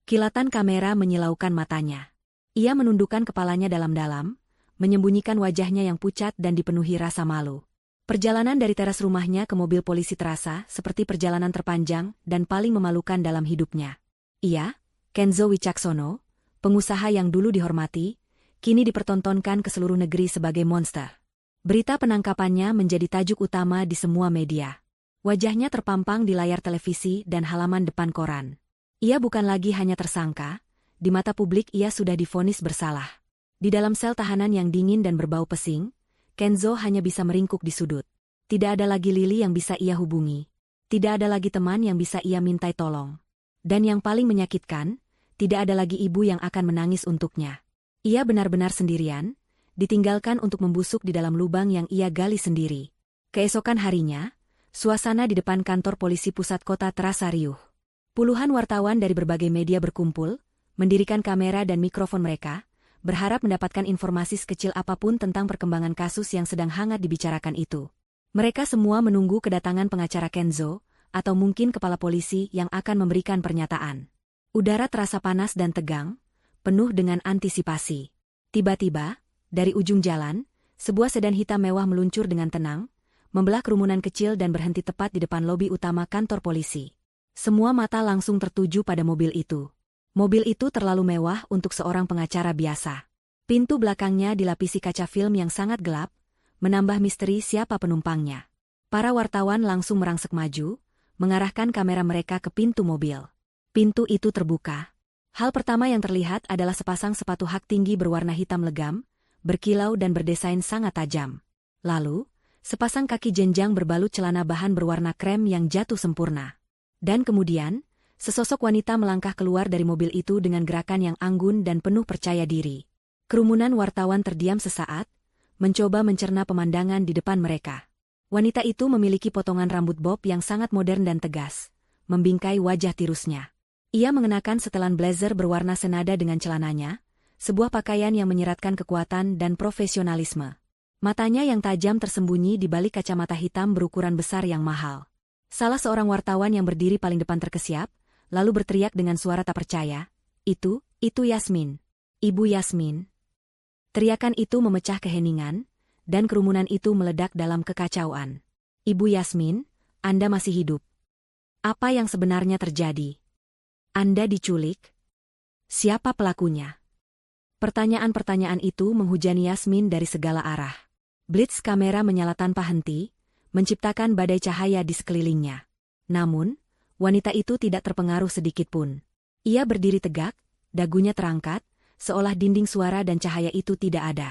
Kilatan kamera menyilaukan matanya. Ia menundukkan kepalanya dalam-dalam, menyembunyikan wajahnya yang pucat dan dipenuhi rasa malu. Perjalanan dari teras rumahnya ke mobil polisi terasa seperti perjalanan terpanjang dan paling memalukan dalam hidupnya. Ia, Kenzo Wicaksono, pengusaha yang dulu dihormati, kini dipertontonkan ke seluruh negeri sebagai monster. Berita penangkapannya menjadi tajuk utama di semua media. Wajahnya terpampang di layar televisi dan halaman depan koran. Ia bukan lagi hanya tersangka, di mata publik ia sudah divonis bersalah. Di dalam sel tahanan yang dingin dan berbau pesing, Kenzo hanya bisa meringkuk di sudut. Tidak ada lagi Lili yang bisa ia hubungi. Tidak ada lagi teman yang bisa ia mintai tolong. Dan yang paling menyakitkan, tidak ada lagi ibu yang akan menangis untuknya. Ia benar-benar sendirian, ditinggalkan untuk membusuk di dalam lubang yang ia gali sendiri. Keesokan harinya, suasana di depan kantor polisi pusat kota terasa riuh. Puluhan wartawan dari berbagai media berkumpul, mendirikan kamera dan mikrofon mereka, berharap mendapatkan informasi sekecil apapun tentang perkembangan kasus yang sedang hangat dibicarakan itu. Mereka semua menunggu kedatangan pengacara Kenzo, atau mungkin kepala polisi yang akan memberikan pernyataan. Udara terasa panas dan tegang, penuh dengan antisipasi. Tiba-tiba, dari ujung jalan, sebuah sedan hitam mewah meluncur dengan tenang, membelah kerumunan kecil dan berhenti tepat di depan lobi utama kantor polisi. Semua mata langsung tertuju pada mobil itu. Mobil itu terlalu mewah untuk seorang pengacara biasa. Pintu belakangnya dilapisi kaca film yang sangat gelap, menambah misteri siapa penumpangnya. Para wartawan langsung merangsek maju, mengarahkan kamera mereka ke pintu mobil. Pintu itu terbuka. Hal pertama yang terlihat adalah sepasang sepatu hak tinggi berwarna hitam legam, berkilau dan berdesain sangat tajam. Lalu, sepasang kaki jenjang berbalut celana bahan berwarna krem yang jatuh sempurna. Dan kemudian, sesosok wanita melangkah keluar dari mobil itu dengan gerakan yang anggun dan penuh percaya diri. Kerumunan wartawan terdiam sesaat, mencoba mencerna pemandangan di depan mereka. Wanita itu memiliki potongan rambut bob yang sangat modern dan tegas, membingkai wajah tirusnya. Ia mengenakan setelan blazer berwarna senada dengan celananya, sebuah pakaian yang menyiratkan kekuatan dan profesionalisme. Matanya yang tajam tersembunyi di balik kacamata hitam berukuran besar yang mahal. Salah seorang wartawan yang berdiri paling depan terkesiap, lalu berteriak dengan suara tak percaya, Itu Yasmin. Ibu Yasmin." Teriakan itu memecah keheningan, dan kerumunan itu meledak dalam kekacauan. "Ibu Yasmin, Anda masih hidup. Apa yang sebenarnya terjadi? Anda diculik? Siapa pelakunya?" Pertanyaan-pertanyaan itu menghujani Yasmin dari segala arah. Blitz kamera menyala tanpa henti, menciptakan badai cahaya di sekelilingnya. Namun, wanita itu tidak terpengaruh sedikitpun. Ia berdiri tegak, dagunya terangkat, seolah dinding suara dan cahaya itu tidak ada.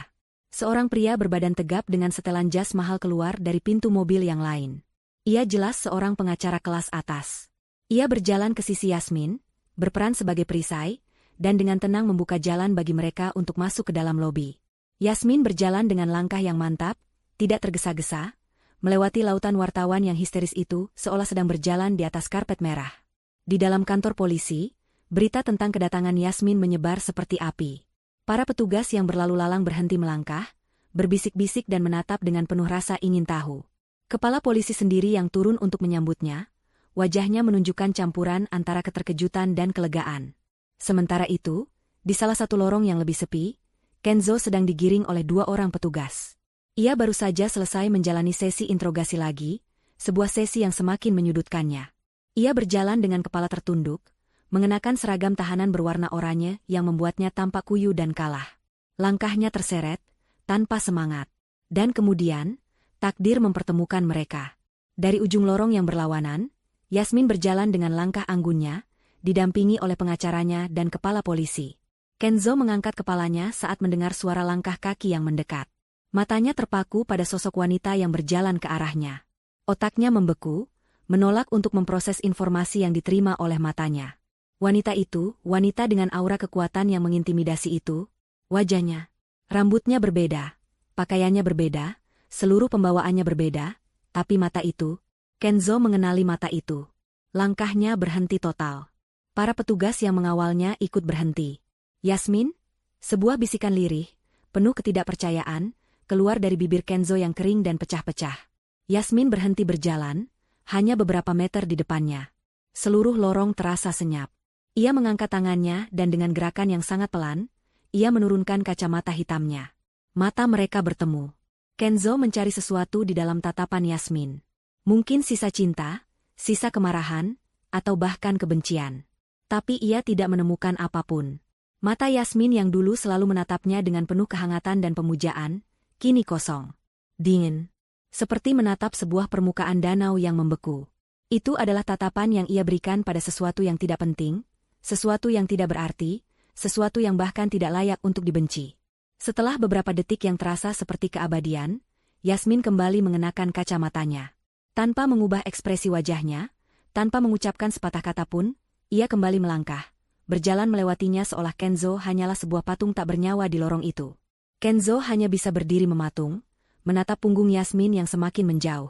Seorang pria berbadan tegap dengan setelan jas mahal keluar dari pintu mobil yang lain. Ia jelas seorang pengacara kelas atas. Ia berjalan ke sisi Yasmin, berperan sebagai perisai, dan dengan tenang membuka jalan bagi mereka untuk masuk ke dalam lobi. Yasmin berjalan dengan langkah yang mantap, tidak tergesa-gesa, melewati lautan wartawan yang histeris itu seolah sedang berjalan di atas karpet merah. Di dalam kantor polisi, berita tentang kedatangan Yasmin menyebar seperti api. Para petugas yang berlalu lalang berhenti melangkah, berbisik-bisik dan menatap dengan penuh rasa ingin tahu. Kepala polisi sendiri yang turun untuk menyambutnya, wajahnya menunjukkan campuran antara keterkejutan dan kelegaan. Sementara itu, di salah satu lorong yang lebih sepi, Kenzo sedang digiring oleh 2 orang petugas. Ia baru saja selesai menjalani sesi interogasi lagi, sebuah sesi yang semakin menyudutkannya. Ia berjalan dengan kepala tertunduk, mengenakan seragam tahanan berwarna oranye yang membuatnya tampak kuyu dan kalah. Langkahnya terseret, tanpa semangat. Dan kemudian, takdir mempertemukan mereka. Dari ujung lorong yang berlawanan, Yasmin berjalan dengan langkah anggunnya, didampingi oleh pengacaranya dan kepala polisi. Kenzo mengangkat kepalanya saat mendengar suara langkah kaki yang mendekat. Matanya terpaku pada sosok wanita yang berjalan ke arahnya. Otaknya membeku, menolak untuk memproses informasi yang diterima oleh matanya. Wanita itu, wanita dengan aura kekuatan yang mengintimidasi itu, wajahnya, rambutnya berbeda, pakaiannya berbeda, seluruh pembawaannya berbeda, tapi mata itu, Kenzo mengenali mata itu. Langkahnya berhenti total. Para petugas yang mengawalnya ikut berhenti. Yasmin? Sebuah bisikan lirih, penuh ketidakpercayaan, keluar dari bibir Kenzo yang kering dan pecah-pecah. Yasmin berhenti berjalan, hanya beberapa meter di depannya. Seluruh lorong terasa senyap. Ia mengangkat tangannya dan dengan gerakan yang sangat pelan, ia menurunkan kacamata hitamnya. Mata mereka bertemu. Kenzo mencari sesuatu di dalam tatapan Yasmin. Mungkin sisa cinta, sisa kemarahan, atau bahkan kebencian. Tapi ia tidak menemukan apapun. Mata Yasmin yang dulu selalu menatapnya dengan penuh kehangatan dan pemujaan, kini kosong. Dingin. Seperti menatap sebuah permukaan danau yang membeku. Itu adalah tatapan yang ia berikan pada sesuatu yang tidak penting, sesuatu yang tidak berarti, sesuatu yang bahkan tidak layak untuk dibenci. Setelah beberapa detik yang terasa seperti keabadian, Yasmin kembali mengenakan kacamatanya. Tanpa mengubah ekspresi wajahnya, tanpa mengucapkan sepatah kata pun, ia kembali melangkah, berjalan melewatinya seolah Kenzo hanyalah sebuah patung tak bernyawa di lorong itu. Kenzo hanya bisa berdiri mematung, menatap punggung Yasmin yang semakin menjauh.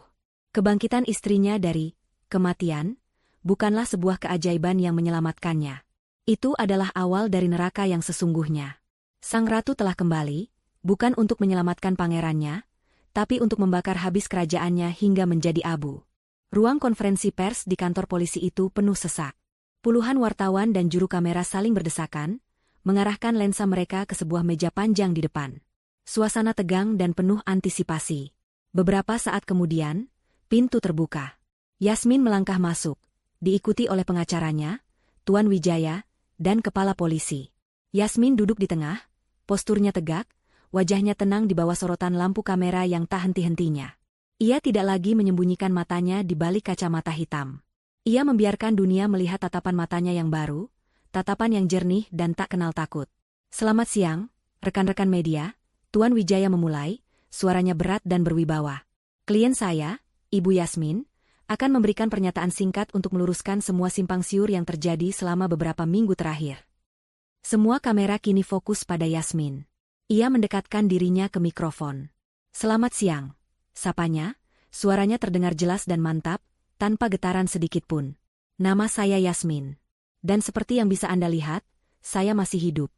Kebangkitan istrinya dari kematian bukanlah sebuah keajaiban yang menyelamatkannya. Itu adalah awal dari neraka yang sesungguhnya. Sang ratu telah kembali, bukan untuk menyelamatkan pangerannya, tapi untuk membakar habis kerajaannya hingga menjadi abu. Ruang konferensi pers di kantor polisi itu penuh sesak. Puluhan wartawan dan juru kamera saling berdesakan, mengarahkan lensa mereka ke sebuah meja panjang di depan. Suasana tegang dan penuh antisipasi. Beberapa saat kemudian, pintu terbuka. Yasmin melangkah masuk, diikuti oleh pengacaranya, Tuan Wijaya, dan kepala polisi. Yasmin duduk di tengah, posturnya tegak, wajahnya tenang di bawah sorotan lampu kamera yang tak henti-hentinya. Ia tidak lagi menyembunyikan matanya di balik kacamata hitam. Ia membiarkan dunia melihat tatapan matanya yang baru, tatapan yang jernih dan tak kenal takut. Selamat siang, rekan-rekan media, Tuan Wijaya memulai, suaranya berat dan berwibawa. Klien saya, Ibu Yasmin, akan memberikan pernyataan singkat untuk meluruskan semua simpang siur yang terjadi selama beberapa minggu terakhir. Semua kamera kini fokus pada Yasmin. Ia mendekatkan dirinya ke mikrofon. Selamat siang, sapanya, suaranya terdengar jelas dan mantap, tanpa getaran sedikit pun. Nama saya Yasmin. Dan seperti yang bisa Anda lihat, saya masih hidup.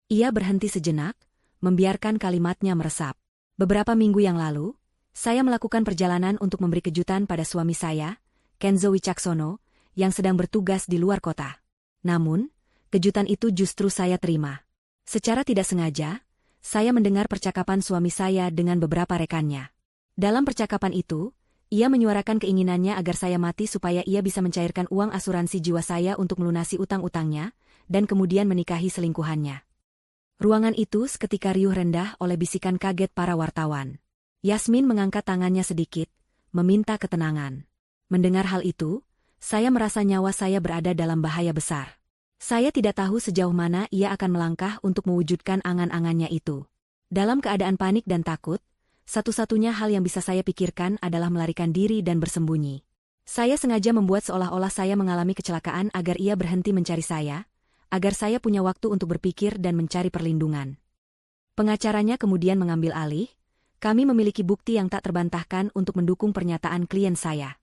Ia berhenti sejenak, membiarkan kalimatnya meresap. Beberapa minggu yang lalu, saya melakukan perjalanan untuk memberi kejutan pada suami saya, Kenzo Wicaksono, yang sedang bertugas di luar kota. Namun, kejutan itu justru saya terima. Secara tidak sengaja, saya mendengar percakapan suami saya dengan beberapa rekannya. Dalam percakapan itu, ia menyuarakan keinginannya agar saya mati supaya ia bisa mencairkan uang asuransi jiwa saya untuk melunasi utang-utangnya, dan kemudian menikahi selingkuhannya. Ruangan itu seketika riuh rendah oleh bisikan kaget para wartawan. Yasmin mengangkat tangannya sedikit, meminta ketenangan. Mendengar hal itu, saya merasa nyawa saya berada dalam bahaya besar. Saya tidak tahu sejauh mana ia akan melangkah untuk mewujudkan angan-angannya itu. Dalam keadaan panik dan takut, satu-satunya hal yang bisa saya pikirkan adalah melarikan diri dan bersembunyi. Saya sengaja membuat seolah-olah saya mengalami kecelakaan agar ia berhenti mencari saya, agar saya punya waktu untuk berpikir dan mencari perlindungan. Pengacaranya kemudian mengambil alih. Kami memiliki bukti yang tak terbantahkan untuk mendukung pernyataan klien saya.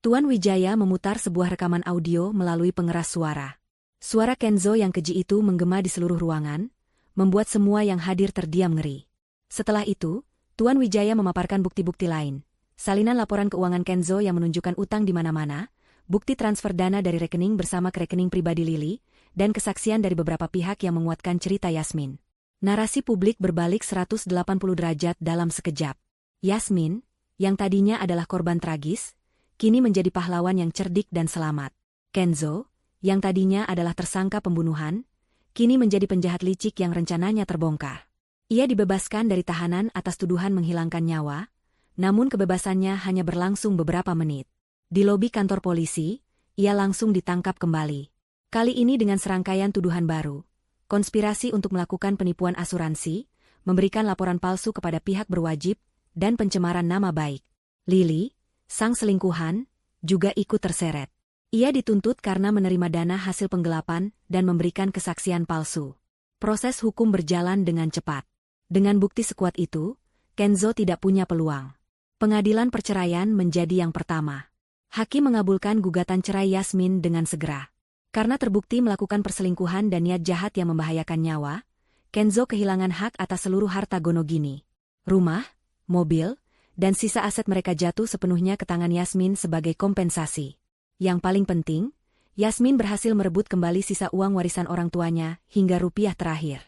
Tuan Wijaya memutar sebuah rekaman audio melalui pengeras suara. Suara Kenzo yang keji itu menggema di seluruh ruangan, membuat semua yang hadir terdiam ngeri. Setelah itu, Tuan Wijaya memaparkan bukti-bukti lain. Salinan laporan keuangan Kenzo yang menunjukkan utang di mana-mana, bukti transfer dana dari rekening bersama ke rekening pribadi Lily, dan kesaksian dari beberapa pihak yang menguatkan cerita Yasmin. Narasi publik berbalik 180 derajat dalam sekejap. Yasmin, yang tadinya adalah korban tragis, kini menjadi pahlawan yang cerdik dan selamat. Kenzo, yang tadinya adalah tersangka pembunuhan, kini menjadi penjahat licik yang rencananya terbongkar. Ia dibebaskan dari tahanan atas tuduhan menghilangkan nyawa, namun kebebasannya hanya berlangsung beberapa menit. Di lobi kantor polisi, ia langsung ditangkap kembali. Kali ini dengan serangkaian tuduhan baru, konspirasi untuk melakukan penipuan asuransi, memberikan laporan palsu kepada pihak berwajib, dan pencemaran nama baik. Lily, sang selingkuhan, juga ikut terseret. Ia dituntut karena menerima dana hasil penggelapan dan memberikan kesaksian palsu. Proses hukum berjalan dengan cepat. Dengan bukti sekuat itu, Kenzo tidak punya peluang. Pengadilan perceraian menjadi yang pertama. Hakim mengabulkan gugatan cerai Yasmin dengan segera. Karena terbukti melakukan perselingkuhan dan niat jahat yang membahayakan nyawa, Kenzo kehilangan hak atas seluruh harta Gonogini. Rumah, mobil, dan sisa aset mereka jatuh sepenuhnya ke tangan Yasmin sebagai kompensasi. Yang paling penting, Yasmin berhasil merebut kembali sisa uang warisan orang tuanya hingga rupiah terakhir.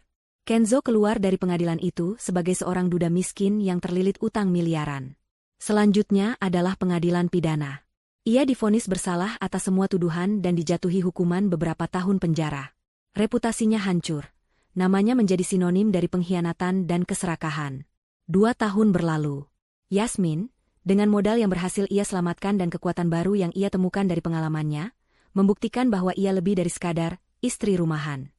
Kenzo keluar dari pengadilan itu sebagai seorang duda miskin yang terlilit utang miliaran. Selanjutnya adalah pengadilan pidana. Ia divonis bersalah atas semua tuduhan dan dijatuhi hukuman beberapa tahun penjara. Reputasinya hancur. Namanya menjadi sinonim dari pengkhianatan dan keserakahan. 2 tahun berlalu. Yasmin, dengan modal yang berhasil ia selamatkan dan kekuatan baru yang ia temukan dari pengalamannya, membuktikan bahwa ia lebih dari sekadar istri rumahan.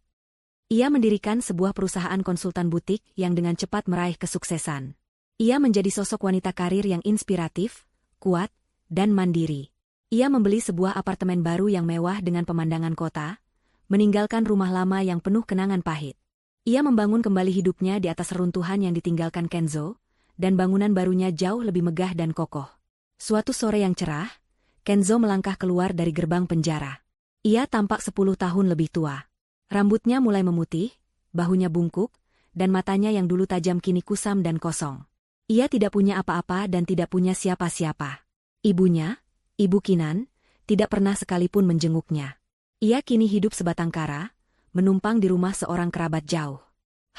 Ia mendirikan sebuah perusahaan konsultan butik yang dengan cepat meraih kesuksesan. Ia menjadi sosok wanita karir yang inspiratif, kuat, dan mandiri. Ia membeli sebuah apartemen baru yang mewah dengan pemandangan kota, meninggalkan rumah lama yang penuh kenangan pahit. Ia membangun kembali hidupnya di atas reruntuhan yang ditinggalkan Kenzo, dan bangunan barunya jauh lebih megah dan kokoh. Suatu sore yang cerah, Kenzo melangkah keluar dari gerbang penjara. Ia tampak 10 tahun lebih tua. Rambutnya mulai memutih, bahunya bungkuk, dan matanya yang dulu tajam kini kusam dan kosong. Ia tidak punya apa-apa dan tidak punya siapa-siapa. Ibunya, Ibu Kinan, tidak pernah sekalipun menjenguknya. Ia kini hidup sebatang kara, menumpang di rumah seorang kerabat jauh.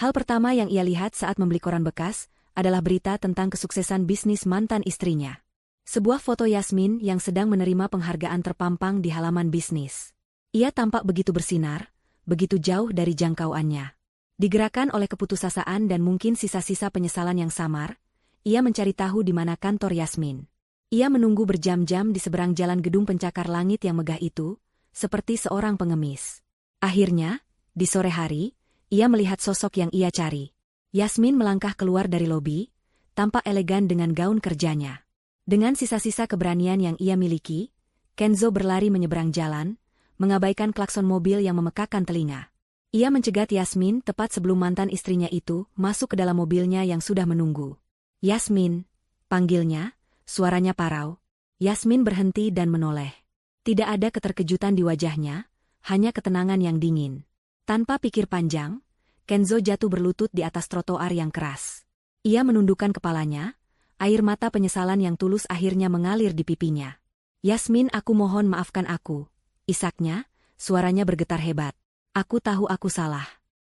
Hal pertama yang ia lihat saat membeli koran bekas adalah berita tentang kesuksesan bisnis mantan istrinya. Sebuah foto Yasmin yang sedang menerima penghargaan terpampang di halaman bisnis. Ia tampak begitu bersinar, begitu jauh dari jangkauannya. Digerakkan oleh keputusasaan dan mungkin sisa-sisa penyesalan yang samar, ia mencari tahu di mana kantor Yasmin. Ia menunggu berjam-jam di seberang jalan gedung pencakar langit yang megah itu, seperti seorang pengemis. Akhirnya, di sore hari, ia melihat sosok yang ia cari. Yasmin melangkah keluar dari lobi, tampak elegan dengan gaun kerjanya. Dengan sisa-sisa keberanian yang ia miliki, Kenzo berlari menyeberang jalan, mengabaikan klakson mobil yang memekakkan telinga. Ia mencegat Yasmin tepat sebelum mantan istrinya itu masuk ke dalam mobilnya yang sudah menunggu. "Yasmin," panggilnya, suaranya parau. Yasmin berhenti dan menoleh. Tidak ada keterkejutan di wajahnya, hanya ketenangan yang dingin. Tanpa pikir panjang, Kenzo jatuh berlutut di atas trotoar yang keras. Ia menundukkan kepalanya, air mata penyesalan yang tulus akhirnya mengalir di pipinya. "Yasmin, aku mohon maafkan aku," isaknya, suaranya bergetar hebat. "Aku tahu aku salah.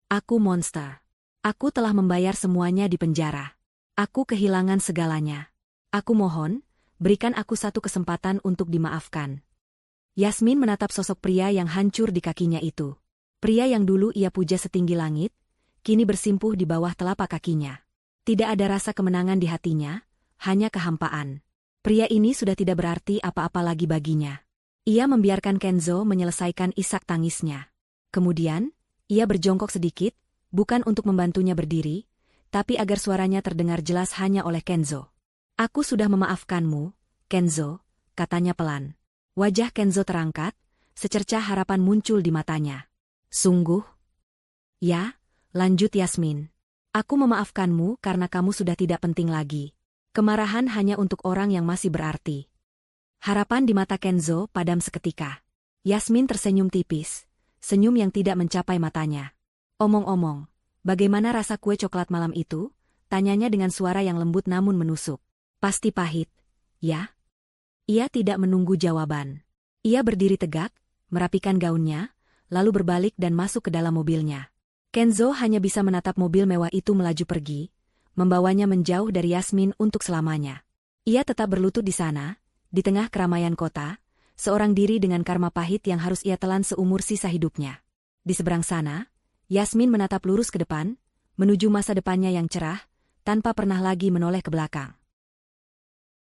Aku monster. Aku telah membayar semuanya di penjara. Aku kehilangan segalanya. Aku mohon, berikan aku satu kesempatan untuk dimaafkan." Yasmin menatap sosok pria yang hancur di kakinya itu. Pria yang dulu ia puja setinggi langit, kini bersimpuh di bawah telapak kakinya. Tidak ada rasa kemenangan di hatinya, hanya kehampaan. Pria ini sudah tidak berarti apa-apa lagi baginya. Ia membiarkan Kenzo menyelesaikan isak tangisnya. Kemudian, ia berjongkok sedikit, bukan untuk membantunya berdiri, tapi agar suaranya terdengar jelas hanya oleh Kenzo. Aku sudah memaafkanmu, Kenzo, katanya pelan. Wajah Kenzo terangkat, secercah harapan muncul di matanya. Sungguh? Ya, lanjut Yasmin. Aku memaafkanmu karena kamu sudah tidak penting lagi. Kemarahan hanya untuk orang yang masih berarti. Harapan di mata Kenzo padam seketika. Yasmin tersenyum tipis, senyum yang tidak mencapai matanya. Omong-omong, bagaimana rasa kue coklat malam itu? Tanyanya dengan suara yang lembut namun menusuk. Pasti pahit, ya? Ia tidak menunggu jawaban. Ia berdiri tegak, merapikan gaunnya, lalu berbalik dan masuk ke dalam mobilnya. Kenzo hanya bisa menatap mobil mewah itu melaju pergi, membawanya menjauh dari Yasmin untuk selamanya. Ia tetap berlutut di sana, di tengah keramaian kota, seorang diri dengan karma pahit yang harus ia telan seumur sisa hidupnya. Di seberang sana, Yasmin menatap lurus ke depan, menuju masa depannya yang cerah, tanpa pernah lagi menoleh ke belakang.